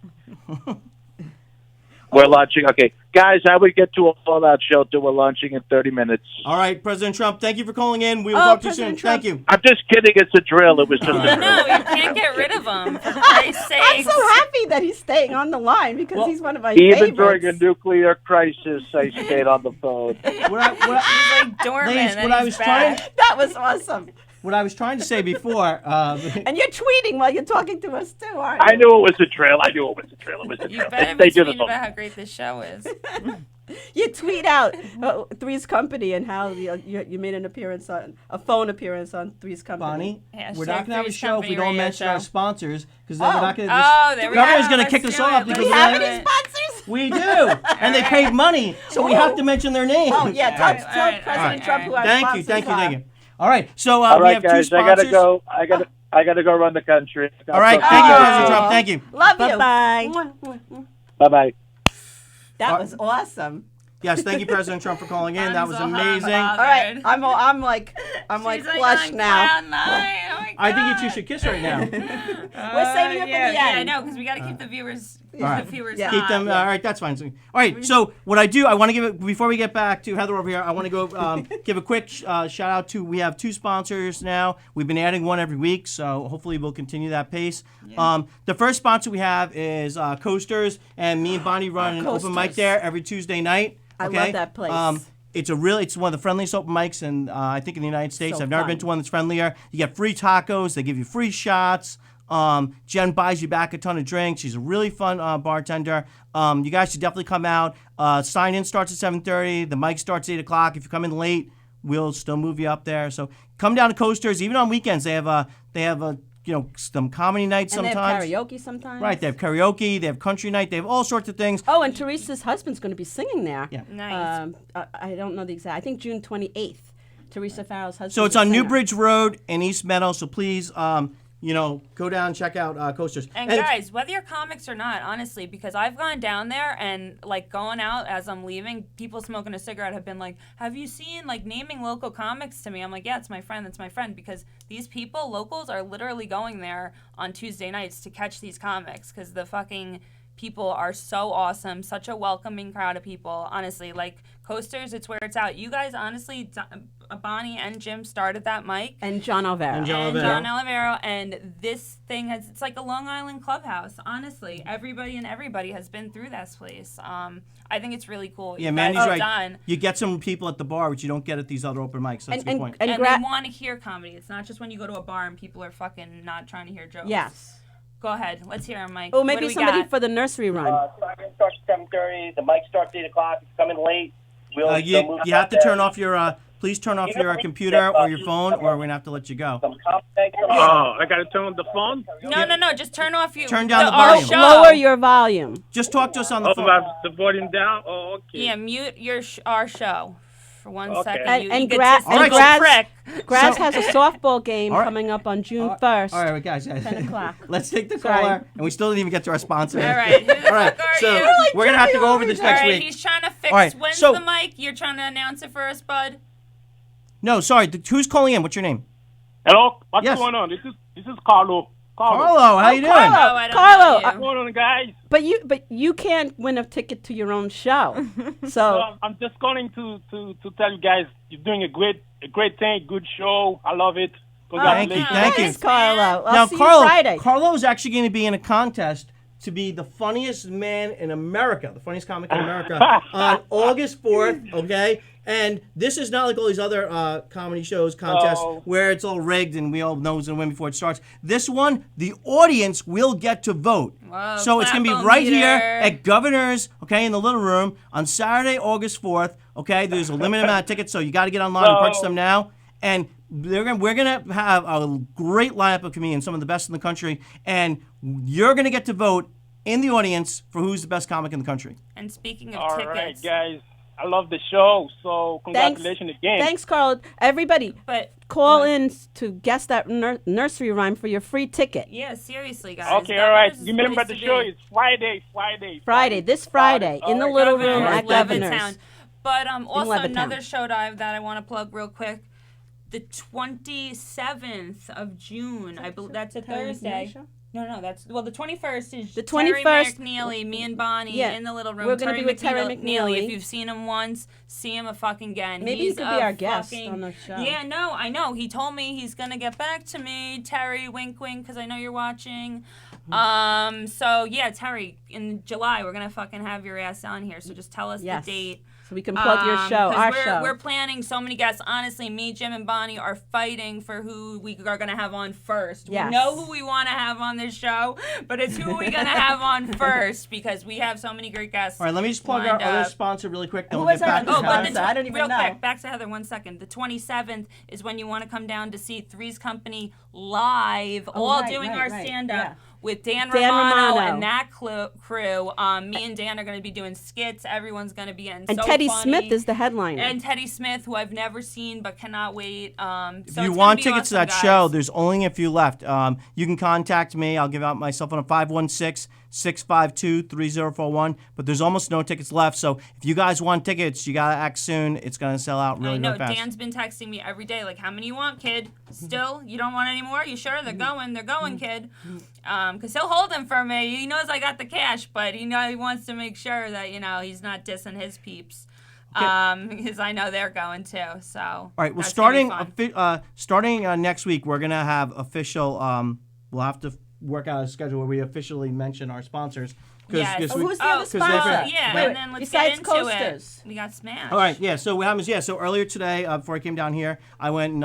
We're launching. Okay, guys, how we get to a fallout shelter? We're launching in 30 minutes. All right, President Trump, thank you for calling in. We will Oh, talk to you President soon. Trump. Thank you. I'm just kidding. It's a drill. It was just a drill. No, you can't get rid of him. For Christ's I'm sake. so happy that he's staying on the line because he's one of my Even favorites. during a nuclear crisis, I stayed on the phone. He's like dormant. Ladies, and what I he's was back. trying- That was awesome. What I was trying to say before, And you're tweeting while you're talking to us too, aren't you? I knew it was a drill. It was a drill. You better They be do the tweeting about how great this show is. You tweet out Three's Company and how you made a phone appearance on Three's Company. Bonnie, Hashtag we're not going to have a Three's show if we Company don't radio mention our show. sponsors because then we're not going to. Oh, there the we governor's go. going to kick Let's us do off it. because Do we we're have not- any sponsors? We do, and they paid money, so we have to mention their names. Oh, yeah. Tell All right, President Trump who our Thank you, sponsors thank you, are. thank you. All right, so All we right, have guys, two I sponsors. gotta go. I gotta go run the country. All right, thank you, President Trump. Thank you. Love you. Bye-bye. Bye bye. That was awesome. Yes, thank you, President Trump, for calling in. I'm That was so amazing. hot. All right, I'm like She's flushed on now. cloud nine. Oh my I think you God. two should kiss right now. We're saving it for yeah, the Yeah, I end. know, because we got to keep the viewers. right. The viewers Yeah. hot. Keep them. All right, that's fine. All right. So what I do, I want to give it before we get back to Heather over here. I want to go give a quick shout out to. We have two sponsors now. We've been adding one every week, so hopefully we'll continue that pace. The first sponsor we have is Coasters, and me and Bonnie run an open mic Coasters. there every Tuesday night. I Okay? love that place. It's one of the friendliest open mics, and I think in the United States. So I've never fun. been to one that's friendlier. You get free tacos. They give you free shots. Jen buys you back a ton of drinks. She's a really fun bartender. You guys should definitely come out. Sign-in starts at 7:30. The mic starts at 8 o'clock. If you come in late, we'll still move you up there. So come down to Coasters. Even on weekends, they have some comedy nights And sometimes. they have karaoke sometimes. Right, they have karaoke. They have country night. They have all sorts of things. Oh, and Teresa's husband's going to be singing there. Yeah. Nice. I don't know the exact. I think June 28th. Teresa Farrell's husband. So it's on Newbridge Road in East Meadow. So please, go down and check out Coasters. And guys, whether you're comics or not, honestly, because I've gone down there and like going out as I'm leaving, people smoking a cigarette have been like, "Have you seen like naming local comics to me?" I'm like, "Yeah, it's my friend. That's my friend." Because these people, locals, are literally going there on Tuesday nights to catch these comics because the fucking people are so awesome, such a welcoming crowd of people. Honestly, like Coasters, it's where it's at. You guys, honestly, Bonnie and Jim started that mic. And John Alvaro. And John And Alvaro. John Alvaro, and this thing it's like a Long Island clubhouse, honestly. Everybody has been through this place. I think it's really cool. Yeah, You Manny's guys right. have done. You get some people at the bar, which you don't get at these other open mics. That's a good point. And And they want to hear comedy. It's not just when you go to a bar and people are fucking not trying to hear jokes. Yes. Go ahead. Let's hear him, Mike. Oh, What maybe do we somebody got? for the nursery rhyme. Sign-in starts at 7:30. The mic starts at 8 o'clock. If you come in late, we'll move You you have up to there. turn off your. Please turn off your computer or your phone, or we're gonna have to let you go. Some comics. I gotta turn on the phone. No. Just turn off your. Turn down the our volume. show. Lower your volume. Just talk to us on the phone. The volume down. Oh, okay. Yeah, mute our show for 1 Okay. second. And- you and egotistical All right, Graz- prick. Graz has a softball game All right. coming up on June 1st. All right, guys. 10 o'clock. Let's take the Sorry. caller, and we still didn't even get to our sponsor. All right. Who the All right. fuck are So you? we're gonna have to go over this All next right, week. he's trying to fix. All right, When's so- the mic? You're trying to announce it for us, bud? No, sorry. Who's calling in? What's your name? Hello. What's Yes. going on? This is Carlo. Carlo. How you doing? Carlo. Oh, I don't Carlo, know you. What's going on, guys? But you can't win a ticket to your own show. So I'm just calling to tell you guys you're doing a great thing, good show. I love it. Thank you. Congratulations. Thank you. thanks, Carlo. I'll Now, see Carlo, you Friday. Carlo is actually going to be in a contest to be the funniest man in America, the funniest comic in America, on August 4th, okay? And this is not like all these other comedy shows, contests, Oh. where it's all rigged and we all know who's going to win before it starts. This one, the audience will get to vote. Whoa, So it's going to be clap right meter. here at Governor's, okay, in the little room on Saturday, August 4th, okay? There's a limited amount of tickets, so you got to get online and purchase them now. And we're gonna have a great lineup of comedians, some of the best in the country, and you're gonna get to vote in the audience for who's the best comic in the country. And speaking of All tickets, right, guys. I love the show. So congratulations again. Thanks, Carlo. Everybody, but call in to guess that nursery rhyme for your free ticket. yeah, seriously, guys. Okay, all right. Governors is Remember place the to show be. is Friday. Friday, this Friday, in the All right. little room Governors, at Governor's. Levittown. But also Levittown. another show that I want to plug real quick. The 27th of June, I believe that's a Thursday. No, that's the 21st is The Terry 21st McNeely, me and Bonnie Yeah. in the little room. We're gonna be with Terry McNeely. If you've seen him once, see him again. Maybe He's he could be a our guest fucking- on the show. Yeah, no, I know. He told me he's gonna get back to me, Terry. Wink, wink, because I know you're watching. So yeah, Terry, in July we're gonna fucking have your ass on here. So just tell us Yes. the date. So we can plug your show, 'cause our we're, show. We're planning so many guests. Honestly, me, Jim, and Bonnie are fighting for who we are going to have on first. Yes. We know who we want to have on this show, but it's who we're going to have on first because we have so many great guests. All right, let me just plug our lined other up. sponsor really quick. Then Who we'll was get our back to other the sponsor? sponsor. I don't even real know. quick, back to Heather 1 second. The 27th is when you want to come down to see Three's Company live, all right, doing right, our right, stand-up. yeah. With Dan Dan Romano Romano. and that crew. Me and Dan are going to be doing skits. Everyone's going to be in. And so Teddy funny. Smith is the headliner. And Teddy Smith, who I've never seen but cannot wait. If you want tickets to that show, there's only a few left. You can contact me. I'll give out my cell phone at 516-652-3041. But there's almost no tickets left. So if you guys want tickets, you got to act soon. It's going to sell out really, I know. really fast. Dan's been texting me every day, like, how many you want, kid? Still? You don't want any more? You sure? They're going. They're going, kid. Because he'll hold them for me. He knows I got the cash, but he wants to make sure that, he's not dissing his peeps. Because I know they're going too. So. All right. Well, that's gonna be starting next week, we're going to have official, we'll have to work out a schedule where we officially mention our sponsors. Yes. Who's the other sponsor? Yeah, Wait, and then let's get besides into Coasters. it. We got Smash. All right, yeah. So what happens? Yeah. So earlier today, before I came down here, I went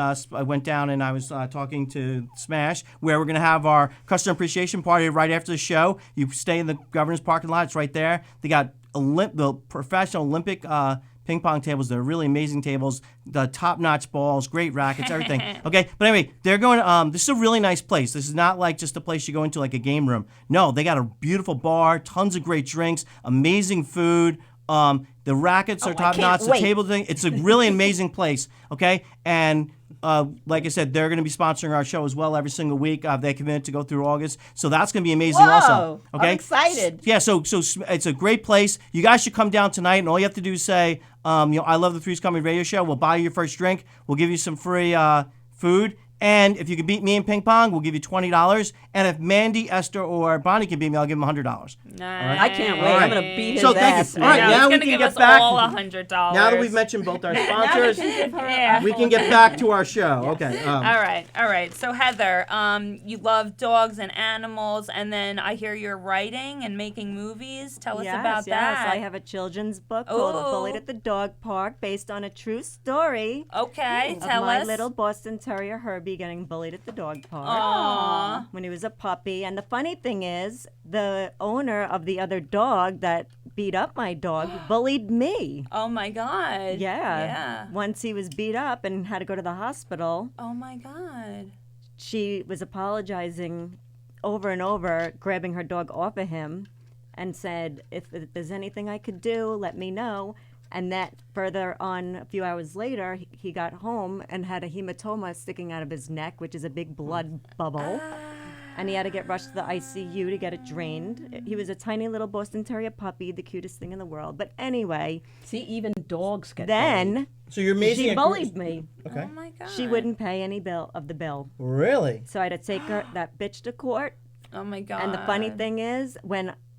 down and I was talking to Smash, where we're gonna have our customer appreciation party right after the show. You stay in the governor's parking lot; it's right there. They got the professional Olympic ping pong tables. They're really amazing tables. The top-notch balls, great rackets, everything. Okay, but anyway, they're going. This is a really nice place. This is not like just a place you go into like a game room. No, they got a beautiful bar, tons of great drinks, amazing food. The rackets are top-notch. The table thing. It's a really amazing place. Okay, and like I said, they're going to be sponsoring our show as well every single week. They committed to go through August, so that's going to be amazing also. Okay, I'm excited. Yeah, so it's a great place. You guys should come down tonight, and all you have to do is say, I love the Three's Company radio show. We'll buy you your first drink. We'll give you some free food. And if you can beat me in ping pong, we'll give you $20. And if Mandy, Esther, or Bonnie can beat me, I'll give them $100. Nice. I can't wait. All right. I'm going to beat his So thank ass. you. All right, No, now he's we gonna can give get us back. all $100. Now that we've mentioned both our sponsors, Yeah. we can get back to our show. Okay. All right. So Heather, you love dogs and animals, and then I hear you're writing and making movies. Tell us about that. I have a children's book called Ooh. Bullied at the Dog Park, based on a true story Okay, of tell my us. little Boston Terrier Herbie getting bullied at the dog park Aww. when he was a puppy. And the funny thing is, the owner of the other dog that beat up my dog bullied me. Oh my God. Yeah. Once he was beat up and had to go to the hospital, Oh my God. she was apologizing over and over, grabbing her dog off of him, and said, if there's anything I could do, let me know. And that further on, a few hours later, he got home and had a hematoma sticking out of his neck, which is a big blood bubble. And he had to get rushed to the ICU to get it drained. He was a tiny little Boston Terrier puppy, the cutest thing in the world. But anyway, See, even dogs get bullied. then So you're amazing. she bullied me. Okay. Oh my God. She wouldn't pay any bill of the bill. Really? So I had to take her that bitch to court. Oh my God. And the funny thing is,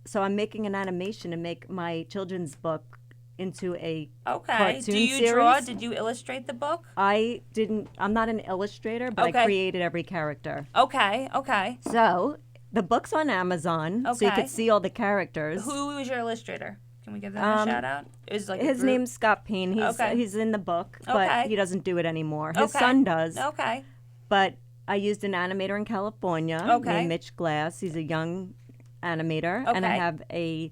so I'm making an animation to make my children's book into a Okay. cartoon Do you series. draw? Did you illustrate the book? I'm not an illustrator, but Okay. I created every character. Okay. So the book's on Amazon, so you Okay. could see all the characters. Who was your illustrator? Can we give them a shout out? Is like a His group? name's Scott Payne. Okay. He's in the book, but Okay. he doesn't do it anymore. His Okay. son does. Okay. But I used an animator in California Okay. named Mitch Glass. He's a young animator, and I Okay. have a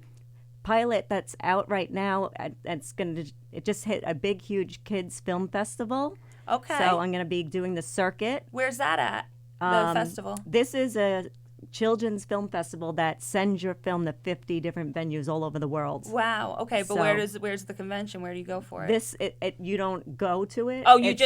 pilot that's out right now. It just hit a big, huge kids film festival. Okay. So I'm going to be doing the circuit. Where's that at? The festival. This is a children's film festival that sends your film to 50 different venues all over the world. Wow. Okay, but So- where's the convention? Where do you go for it? You don't go to it. Oh, it's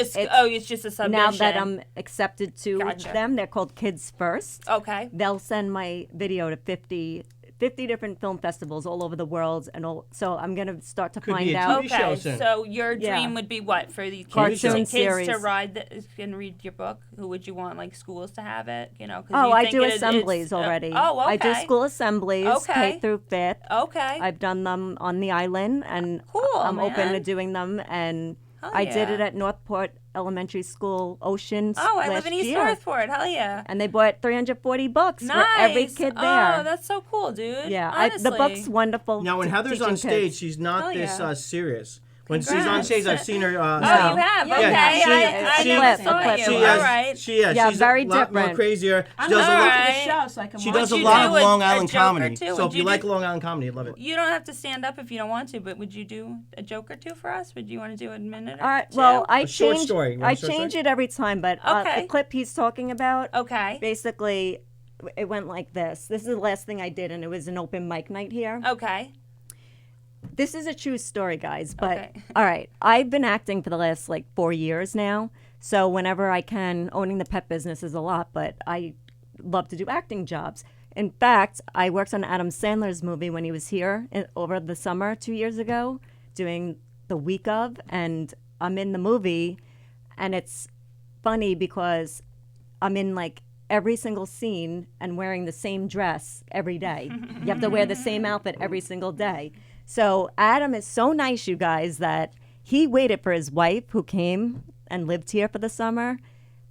just a submission. Now that I'm accepted to Gotcha. them, they're called Kids First. Okay. They'll send my video to 50 50 different film festivals all over the world, and all. So I'm gonna start to Could find be a out. TV show Okay, soon. so your Yeah. dream would be what for the Cartoon kids series. to ride and read your book? Who would you want? Like schools to have it? You know? 'Cause Oh, you I think do it's- assemblies already. oh, okay. I do school assemblies, Okay. K through 5th. Okay. I've done them on the island, and Cool, I'm open to man. doing them. And Hell I did yeah. it at Northport Elementary School, Oceans. Oh, I live last in East year. Northport. Hell yeah. And they bought 340 books Nice. for every kid there. Oh, that's so cool, dude. Yeah, Honestly. the book's wonderful. Now, when Heather's teaching on stage, kids. she's not Hell this yeah. serious. When she's on Congrats. stage, I've seen her. Oh, No. you have? Yeah, Okay. yeah. I She- never she- saw she- you. she- All right. She's very a lot more different. crazier. I'm She does a looking lot. for the Alright. show so I can She watch does a Would you lot do of a- Long a Island joke or comedy. two? So Would if you you like do- Long Island comedy, you'd love it. You don't have to stand up if you don't want to, but would you do a joke or two for us? Would you want to do a minute or All right. two? Well, I A short change. story. You want I a short change story? it every time, but Okay. the clip he's talking about. Okay. Basically, it went like this. This is the last thing I did, and it was an open mic night here. Okay. This is a true story, guys. But Okay. all right, I've been acting for the last 4 years now. So whenever I can, owning the pet business is a lot, but I love to do acting jobs. In fact, I worked on Adam Sandler's movie when he was here over the summer 2 years ago, doing the week of, and I'm in the movie, and it's funny because I'm in every single scene and wearing the same dress every day. You have to wear the same outfit every single day. So Adam is so nice, you guys, that he waited for his wife, who came and lived here for the summer,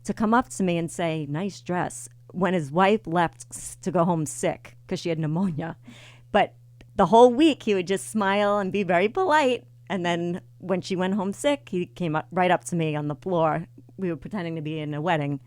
to come up to me and say, "Nice dress," when his wife left to go home sick because she had pneumonia. But the whole week he would just smile and be very polite. And then when she went home sick, he came right up to me on the floor. We were pretending to be in a wedding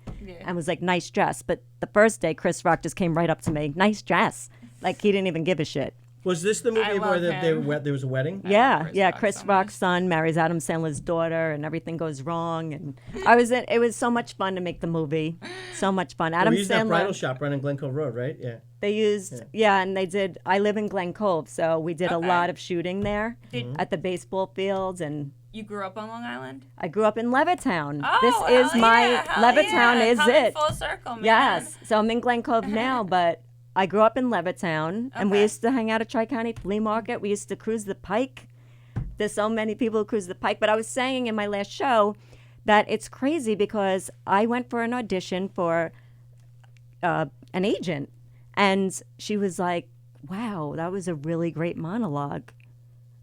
and was like, "Nice dress." But the first day, Chris Rock just came right up to me, "Nice dress." Like he didn't even give a shit. Was this the movie where love him. there was a wedding? Yeah, Chris Chris Rock so Rock's son marries Adam Sandler's daughter, and everything goes wrong. And it was so much fun to make the movie, so much fun. Adam We used that bridal Sandler, shop right on Glen Cove Road, right? Yeah. they used, and they did. I live in Glen Cove, so we did a Okay. lot of shooting there Mm-hmm. at the baseball fields, and You grew up on Long Island? I grew up in Levittown. Oh, This is hell my yeah, hell Levittown yeah. is Coming it. full circle, man. Yes. So I'm in Glen Cove now, but I grew up in Levittown, and we Okay. used to hang out at Tri-County Flea Market. We used to cruise the Pike. There's so many people who cruise the Pike. But I was saying in my last show that it's crazy because I went for an audition for an agent, and she was like, "Wow, that was a really great monologue."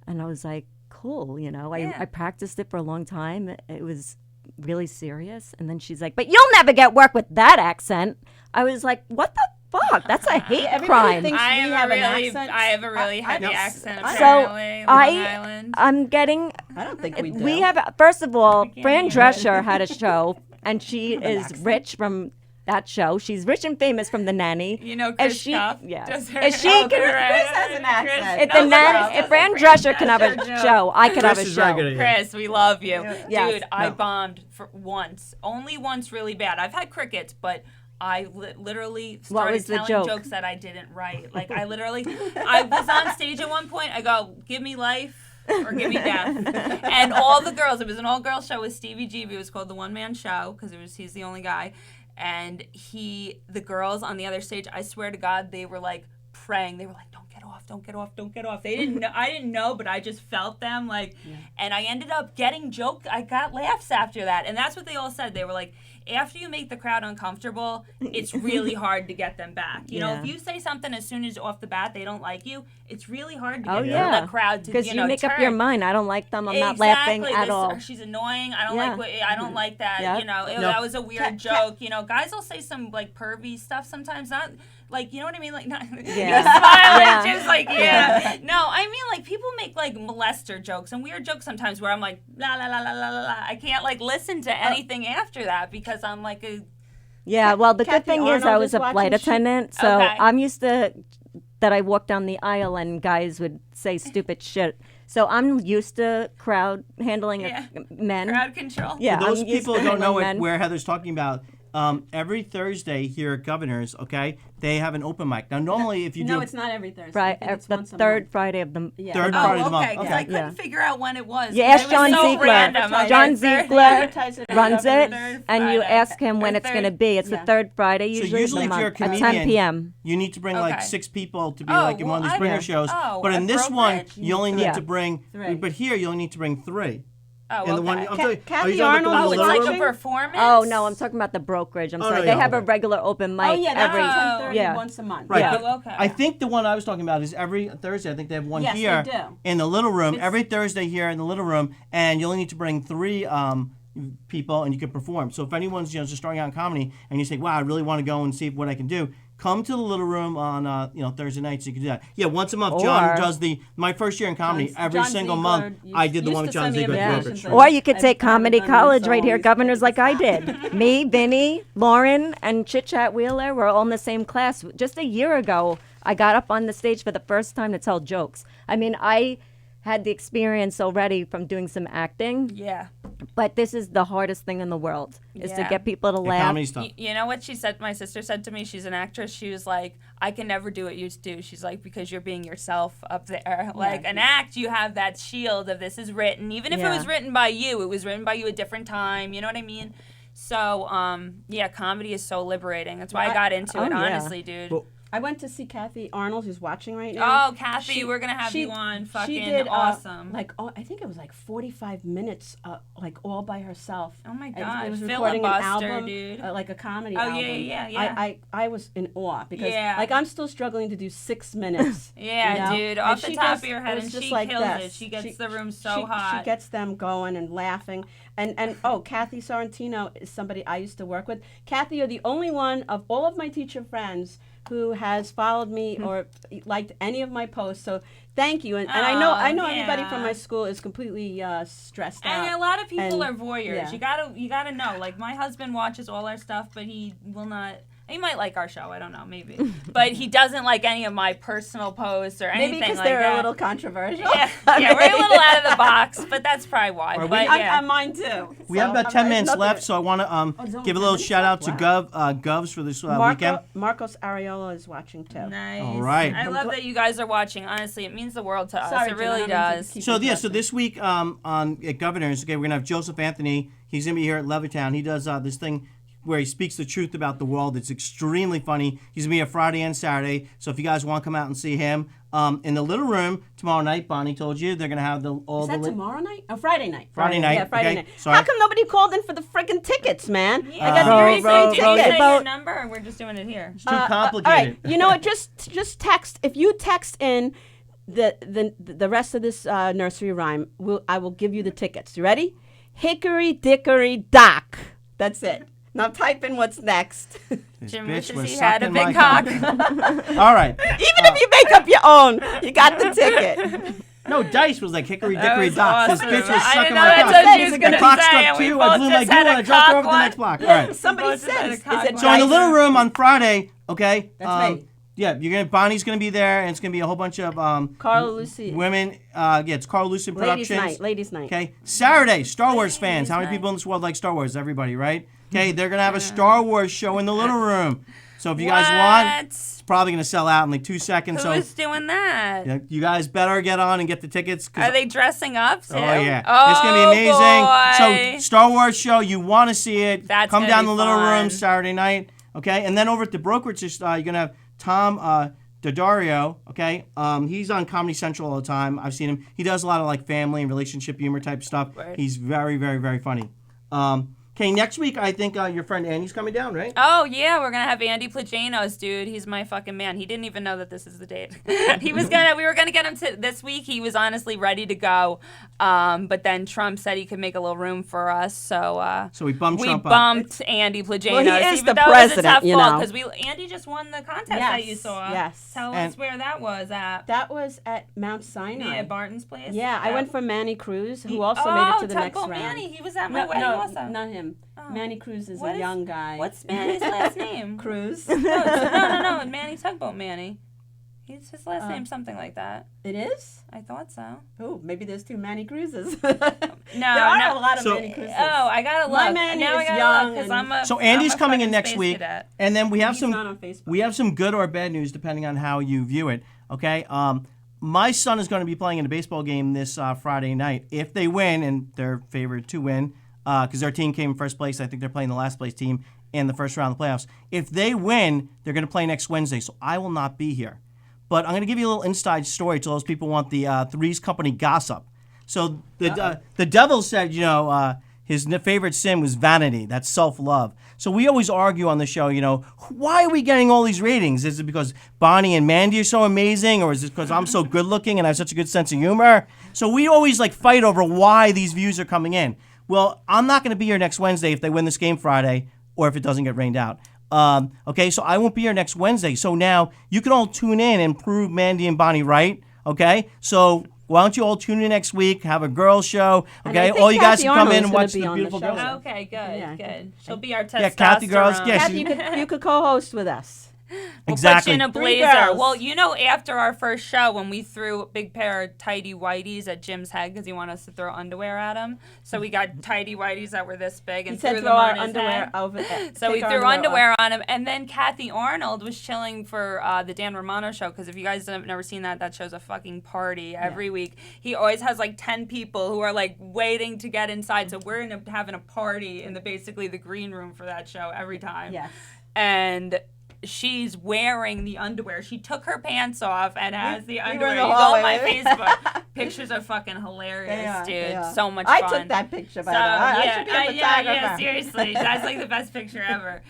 And I was like, "Cool, Yeah. I practiced it for a long time. It was really serious." And then she's like, "But you'll never get work with that accent." I was like, "What the fuck? That's a hate crime." thinks I we have, have a an really, accent. I have a really heavy Yes. accent, So, apparently. Long Island. I'm getting. I don't think we do. We have, first of all, Fran hear it. Drescher had a show, and she is rich from that show. She's rich and famous from The Nanny. You know If Chris she, Cuff? yes. Does her- If she Oh, can, Chris has an accent. if No, the Nanny, Chris if Fran doesn't. Drescher can have a Drescher show, I could have Chris a is very show. good at it. Chris, we love you. Yes. Dude, I No. bombed for once. Only once really bad. I've had crickets, but I literally What started was the telling joke? jokes that I didn't write. Like, I was on stage at one point. I go, "Give me life or give me death." And all the girls, it was an all-girl show with Stevie G. It was called the One-Man Show because he's the only guy. And the girls on the other stage, I swear to God, they were like praying. They were like, "Don't get off, don't get off, don't get off." They didn't know, I didn't know, but I just felt them and I ended up getting I got laughs after that. And that's what they all said. They were like, after you make the crowd uncomfortable, it's really hard to get them back. You know, if you say something as soon as off the bat they don't like you, it's really hard to Oh, get yeah. the crowd to, Because you make up turn. your mind. I don't like them. I'm not laughing at all. She's annoying. I don't Yeah. I don't like that. Yeah. You know, No. that was a weird joke. You know, guys will say some pervy stuff sometimes. Not you know what I mean? Like, not, Yeah. you're smiling, Yeah. just yeah. No, I mean people make molester jokes and weird jokes sometimes where I'm like la la la la la la. I can't listen to anything after that because I'm like a. Yeah, well, the good Kathy thing is I Arnold was is a watching flight attendant, so Okay. I'm used to that I walk down the aisle and guys would say stupid shit. So I'm used to crowd handling Yeah. men. Crowd control. Yeah, For those I'm used people to who don't know handling men. where Heather's talking about, every Thursday here at Governor's, okay, they have an open mic. Now, normally if you No, do... it's not every Thursday. Right, I think it's the once a third month. Friday of the Yeah. Third Friday of the month. Okay, because Okay. I couldn't figure out when it was. You 'cause ask it was John so Ziegler. random. Okay, John third- Ziegler Advertise it on runs it, Governor. and you Friday. ask him when Or it's going to third- be. It's the Yeah. third Friday, So usually, usually of the if you're a month, at comedian, 10 p.m. you need to bring like Okay. 6 people to be Oh, like in one of well, these bringer I- shows. oh, But in at this one, brokerage? you only need Yeah. to bring... 3. But here, you only need to bring 3. Oh, And the one, okay. I'm talking, Kathy are you talking about Arnold the Oh, was it's little like watching? a performance? Oh, no, I'm talking about the brokerage. I'm Oh, sorry. no, They yeah, have a okay. regular open mic Oh, yeah, that's every... at 10:30 yeah. once a month. Right, Yeah. but okay. I think the one I was talking about is every Thursday. I think they have one Yes, they here do. in the little room. It's- Every Thursday here in the little room, and you only need to bring 3 people, and you can perform. So if anyone's just starting out in comedy, and you say, "Wow, I really want to go and see what I can do," come to the little room on Thursday nights. You can do that. Yeah, once a month. John Or- does my first year in comedy. Every John single Ziegler month, I did the used one to with John send me Ziegler. at the invitations brokerage. and- Or you could I've take kind of Comedy done College this right here, always. Governors, like I did. Me, Vinny, Lauren, and Chit Chat Wheeler were all in the same class. Just a year ago, I got up on the stage for the first time to tell jokes. I mean, I had the experience already from doing some acting, Yeah. but this is the hardest thing in the world, is to Yeah. get people to Yeah, laugh. comedy stuff. You know what she said? My sister said to me, she's an actress. She was like, I can never do what you do. She's like, because you're being yourself up there. Like, an act, you have that shield of this is written. Even if it Yeah. was written by you, it was written by you a different time. You know what I mean? So, yeah, comedy is so liberating. That's why I got into it, yeah. honestly, dude. Well, I went to see Kathy Arnold, who's watching right now. Oh, Kathy, we're going to have you on. Fucking she did, awesome. I think it was like 45 minutes, like all by herself. Oh my And God, it was recording an filibuster, album, dude. like a comedy Oh, album. yeah. I was in awe because, Yeah. like, I'm still struggling to do 6 minutes. Yeah, you know? dude, And off the she top just- of your it head, was and just she like kills this. it. She gets the room so hot. She gets them going and laughing. And Kathy Sorrentino is somebody I used to work with. Kathy, you're the only one of all of my teacher friends who has followed me or liked any of my posts. So thank you. And I know everybody from yeah. my school is completely stressed out. And a lot of people And- are voyeurs. yeah. You gotta know. Like, my husband watches all our stuff, but he will not. He might like our show. I don't know, maybe, but he doesn't like any of my personal posts or anything Maybe because like they're that. a little controversial. Yeah, we're a little out of the box, but that's probably why. Right, But we- yeah. Mine too. We have about 10 minutes left, so I want to it's only give a 10 little minutes shout out left? to Govs for this weekend. Marcos Ariola is watching too. Nice. All right. I love that you guys are watching. Honestly, it means the world to us. Sorry, It really Jen, I don't mean to does. keep So you yeah, guessing. so this week on at Governors, okay, we're gonna have Joseph Anthony. He's gonna be here at Levittown. He does this thing where he speaks the truth about the world. It's extremely funny. He's gonna be here Friday and Saturday. So if you guys want to come out and see him, in the little room tomorrow night, Bonnie told you they're gonna have Is that tomorrow night? Oh, Friday night. Friday night, Yeah, Friday okay. night. Sorry. How come nobody called in for the friggin' tickets, man? Yeah, I got row, three row, free Did row you your tickets. say your boat. number, or we're just doing it here? It's too All complicated. right, you know what? Just text. If you text in the rest of this nursery rhyme, I will give you the tickets. You ready? Hickory dickory dock. That's it. Now type in what's next. This Jim bitch wishes was he had a sucking big my cock. All right. Even if you make up your own, you got the ticket. No, Dice was like Hickory That Dickory was Dock. awesome. This bitch was I sucking didn't know my that's cock. what she was The gonna clock say, struck and we 2. I both blew my just goo had and a I dropped her cock over the next one. block. All right. Somebody Both had a says, cock is it one. So in the Dice? little room on Friday, okay? That's me. Yeah, Bonnie's gonna be there, and it's gonna be a whole bunch of Carla Lucy. women. It's Carl Lucid Ladies' Productions. night. Ladies' night. Okay, Saturday, Star Wars fans. How many night. people in this world like Star Wars? Everybody, right? Okay, they're gonna have a Star Wars show in the little room. So if you guys want, it's probably gonna sell out in like 2 seconds. Who So is doing that? yeah, you guys better get on and get the tickets. 'Cause Are they dressing up too? Oh yeah, Oh, it's gonna be amazing. boy. So Star Wars show, you want to see it? That's Come gonna down be the little fun. room Saturday night, okay? And then over at the brokerage, you're gonna have Tom Daddario, okay? He's on Comedy Central all the time. I've seen him. He does a lot of like family and relationship humor type stuff. Right. He's very, very, very funny. Okay, next week I think your friend Andy's coming down, right? Oh yeah, we're gonna have Andy Plajanos, dude. He's my fucking man. He didn't even know that this is the date. We were gonna get him to this week. He was honestly ready to go, but then Trump said he could make a little room for us, so So we bumped Trump up. bumped Andy Plajanos. Well, he is even the though president, it was a tough you call, know. because Andy just won the contest Yes, that you saw. yes. Tell us And- where that was at. That was at Mount Sinai. Yeah, Barton's place. Yeah, I went for Manny Cruz, who also oh, made it to the next Tugboat round. Manny, he was at my wedding no, also. not him. Manny Cruz is What a is- young guy. What's Manny's last name? Cruz? No, Manny Tugboat Manny. His last name's something like that. It is? I thought so. Oh, maybe there's too many cruises. No, there are no. a lot of So- many cruises. Oh, I gotta look. My man now is I gotta young look because and- I'm a. So Andy's I'm a coming in fucking next space week, cadet. and then we have He's some not on Facebook. we have some good or bad news depending on how you view it. Okay, my son is going to be playing in a baseball game this Friday night. If they win, and they're favored to win, because their team came in first place. I think they're playing the last place team in the first round of the playoffs. If they win, they're going to play next Wednesday. So I will not be here. But I'm going to give you a little inside story to those people who want the Three's Company gossip. So the devil said, his favorite sin was vanity. That's self-love. So we always argue on the show, why are we getting all these ratings? Is it because Bonnie and Mandy are so amazing, or is it because I'm so good-looking and I have such a good sense of humor? So we always fight over why these views are coming in. Well, I'm not going to be here next Wednesday if they win this game Friday, or if it doesn't get rained out. Okay, so I won't be here next Wednesday. So now you can all tune in and prove Mandy and Bonnie right. Okay, so why don't you all tune in next week? Have a girls show. And I Okay, think all you guys Kathy can come in Arnold's and gonna watch be the on the beautiful show. girls. Okay, good, Yeah. good. She'll be our testosterone. Yeah, Kathy girls. Yeah, Kathy, you could co-host with us. We'll Exactly. put you in a Three blazer. girls. Well, after our first show, when we threw a big pair of tidy whities at Jim's head because he wanted us to throw underwear at him, so we got tidy whities that were this big and He said threw throw them our on his underwear head. over. So we take our threw off. underwear on him, and then Kathy Arnold was chilling for the Dan Romano show, because if you guys have never seen that show's a fucking party every week. He always has 10 people who are waiting to get inside, so we're having a party in basically the green room for that show every time. Yes. And she's wearing the underwear. She took her pants off and has the were in underwear. the You go on my hallway. Facebook. Pictures are fucking hilarious, They are, dude. they are. So much I fun. took that picture, by So, the way. I yeah, should be a yeah, photographer. seriously. That's the best picture ever.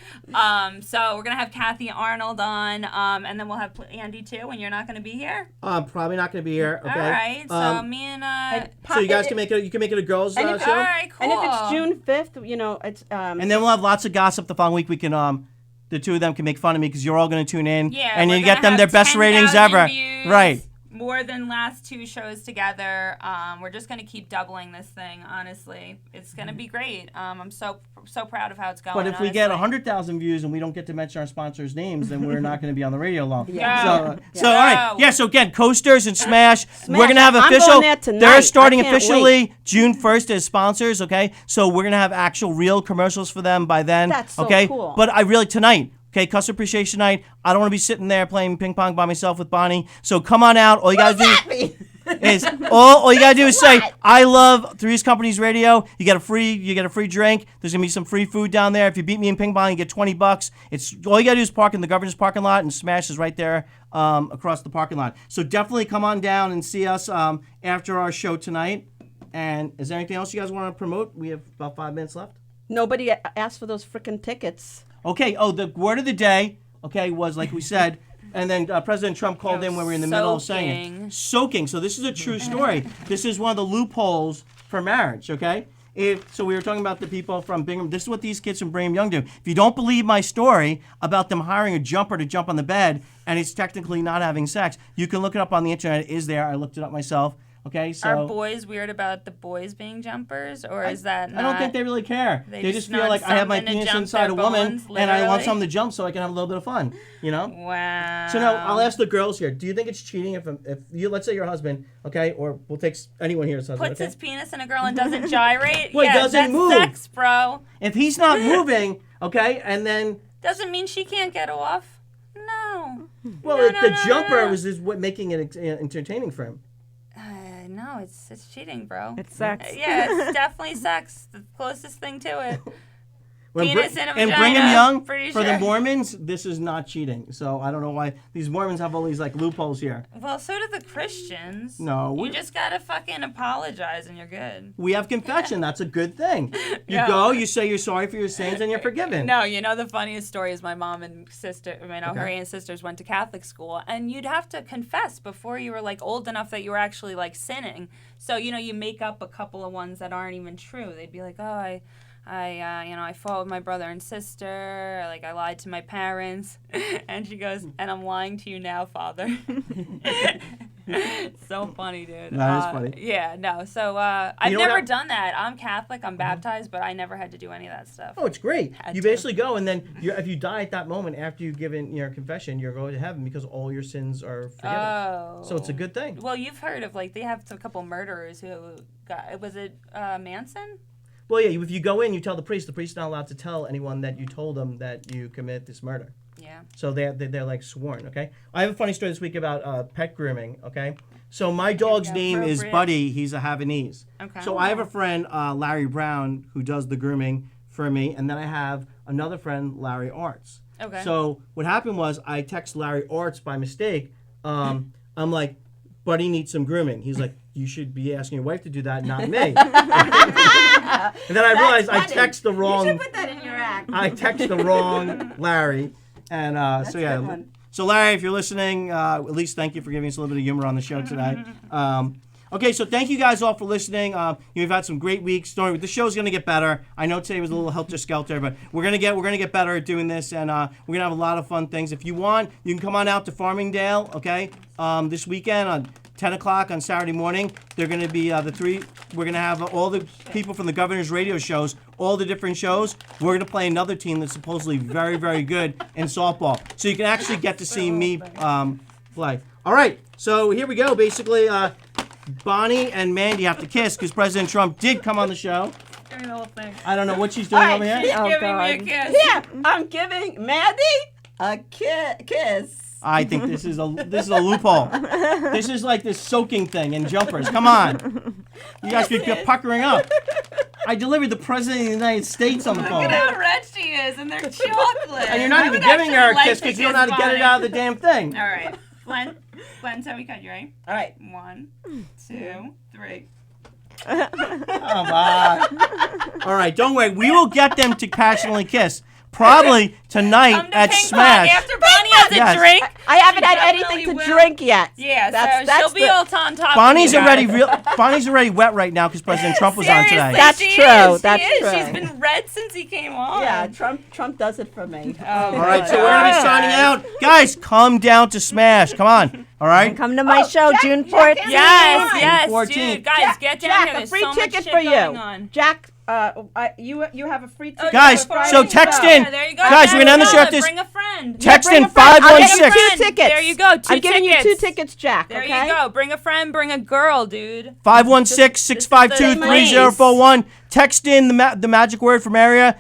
So we're going to have Kathy Arnold on, and then we'll have Andy too, and you're not going to be here? Probably not going to be here. Okay. All right. So me and... So you guys can make it. You can make it a girls' And show. if- all right, cool. And if it's June 5th, it's And then we'll have lots of gossip the following week. We can the two of them can make fun of me because you're all going to tune in. Yeah, and we're you get gonna them their have best ratings 10,000 ever. views, Right. More than last two shows together. We're just gonna keep doubling this thing. Honestly, it's gonna be great. I'm so proud of how it's going. But if we get honestly. 100,000 views and we don't get to mention our sponsors' names, then we're not going to be on the radio long. Yeah. So all right. Yeah, so again, Coasters and Smash. We're going to have I'm official. going there tonight. They're starting I can't officially June 1st as sponsors, okay? So we're going to have actual real commercials for them by then. That's so okay? cool. But tonight, okay, Customer Appreciation Night, I don't want to be sitting there playing ping pong by myself with Bonnie. So come on out. All you got to do is all you gotta do is say I love Three's Company's Radio. You get a free drink. There's gonna be some free food down there. If you beat me in ping pong, you get $20. It's all you gotta do is park in the governor's parking lot, and Smash is right there across the parking lot. So definitely come on down and see us after our show tonight. And is there anything else you guys want to promote? We have about 5 minutes left. Nobody asked for those frickin' tickets. Okay. Oh, the word of the day. Okay, was like we said. And then President Trump called in when we were in the middle of saying it. Soaking. So this is a true story. This is one of the loopholes for marriage, okay? So we were talking about the people from Bingham. This is what these kids from Brigham Young do. If you don't believe my story about them hiring a jumper to jump on the bed and it's technically not having sex, you can look it up on the internet. It is there. I looked it up myself. Okay, so Are boys weird about the boys being jumpers, or is that not? I don't think they really care. They just feel want like I have my something to penis jump inside a their woman bones, and I want literally? something to jump so I can have a little bit of fun, Wow. So now I'll ask the girls here. Do you think it's cheating if you, let's say your husband, okay, or we'll take anyone here as husband, Puts okay? his penis in a girl and doesn't gyrate? Well, he yeah, doesn't that's move. sex, bro. If he's not moving, okay, and then Doesn't mean she can't get off. No. well, No, the no, no, jumper no. is what making it entertaining for him. No, it's cheating, bro. It's sex. Yeah, it's definitely sex. The closest thing to it. When Penis in a and vagina, Brigham Young, pretty for the sure. Mormons, this is not cheating. So I don't know why these Mormons have all these loopholes here. Well, so do the Christians. No, You just gotta fucking apologize and you're good. we have confession. That's a good thing. You Yeah. go, you say you're sorry for your sins, and you're forgiven. No, the funniest story is my mom and sister, her aunt and sisters went to Catholic school, and you'd have to confess before you were old enough that you were actually sinning. So, you make up a couple of ones that aren't even true. They'd be like, oh, I fought with my brother and sister, I lied to my parents. And she goes, and I'm lying to you now, Father. So funny, dude. That is funny. Yeah, no. So I've know what never I- done that. I'm Catholic. I'm baptized, but I never had to do any of that stuff. Oh, it's great. Had You to. basically go, and then if you die at that moment after you've given your confession, you're going to heaven because all your sins are forgiven. Oh. So it's a good thing. Well, you've heard of they have a couple murderers who got. Was it Manson? Well, yeah, if you go in, you tell the priest's not allowed to tell anyone that you told them that you commit this murder. Yeah. So they're like sworn, okay? I have a funny story this week about pet grooming, okay? So my dog's name is Buddy. He's a Havanese. Okay. So I have a friend, Larry Brown, who does the grooming for me, and then I have another friend, Larry Arts. Okay. So what happened was I text Larry Arts by mistake. I'm like, Buddy needs some grooming. He's like, you should be asking your wife to do that, not me. And then I realized I text the wrong. You should put that in your act. I text the wrong Larry, and so yeah. a good one. So Larry, if you're listening, at least thank you for giving us a little bit of humor on the show today. Okay, so thank you guys all for listening. You've had some great weeks. The show's gonna get better. I know today was a little helter skelter, but we're gonna get better at doing this, and we're gonna have a lot of fun things. If you want, you can come on out to Farmingdale. Okay, this weekend on 10 o'clock on Saturday morning. They're going to be we're going to have all the people from the Governor's Radio shows, all the different shows. We're going to play another team that's supposedly very, very good in softball. So you can actually get to see me play. All right, so here we go. Basically, Bonnie and Mandy have to kiss because President Trump did come on the show. Give me the whole thing. I don't know what she's doing over here. She's Oh, giving me a God. kiss. Yeah, I'm giving Mandy a kiss. I think this is a loophole. This is like this soaking thing in jumpers. Come on. You guys be puckering up. I delivered the President of the United States on the phone. Look at how red she is, and they're chocolate. And you're not even giving her a kiss because you don't know how to get it out of the damn thing. All right. Glenn, tell me cut. You ready? All right. 1, 2, 3. Come on. All right, don't worry. We will get them to passionately kiss. Probably tonight Come to at ping pong Smash. after Bonnie has a Yes. drink. I haven't She had definitely anything to will. drink yet. Yeah, That's so she'll be the- all on top. Bonnie's of you guys. Bonnie's already wet right now because President Trump was on Seriously, today. That's she true, Is. that's she is. true. She's been red since he came on. Yeah, Trump does it for me. Oh, All right, so we're gonna be signing out. Guys, come down to Smash. Come on. All right. Come to my show June 14th. Yes, 14th. dude. Guys, get down Jack, here. a There's free so much ticket shit for going you. on. Jack, you have a free ticket. Guys, for Friday so show. text in. Yeah, there you go. Guys, we're gonna end the show at this. Bring a friend. Text Bring in a friend. I'll get you 516. two tickets. There you go, 2 I'm giving you tickets. 2 tickets, Jack. There okay? you go. Bring a friend. Bring a girl, dude. 516-652-3041. Text in the magic word from earlier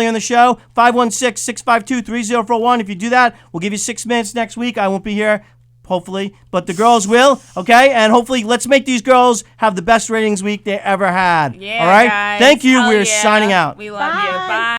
in the show. 516-652-3041. If you do that, we'll give you 6 minutes next week. I won't be here, hopefully, but the girls will. Okay, and hopefully, let's make these girls have the best ratings week they ever had. Yeah, all right. guys. Thank you. Hell We're yeah. signing out. We love you. Bye.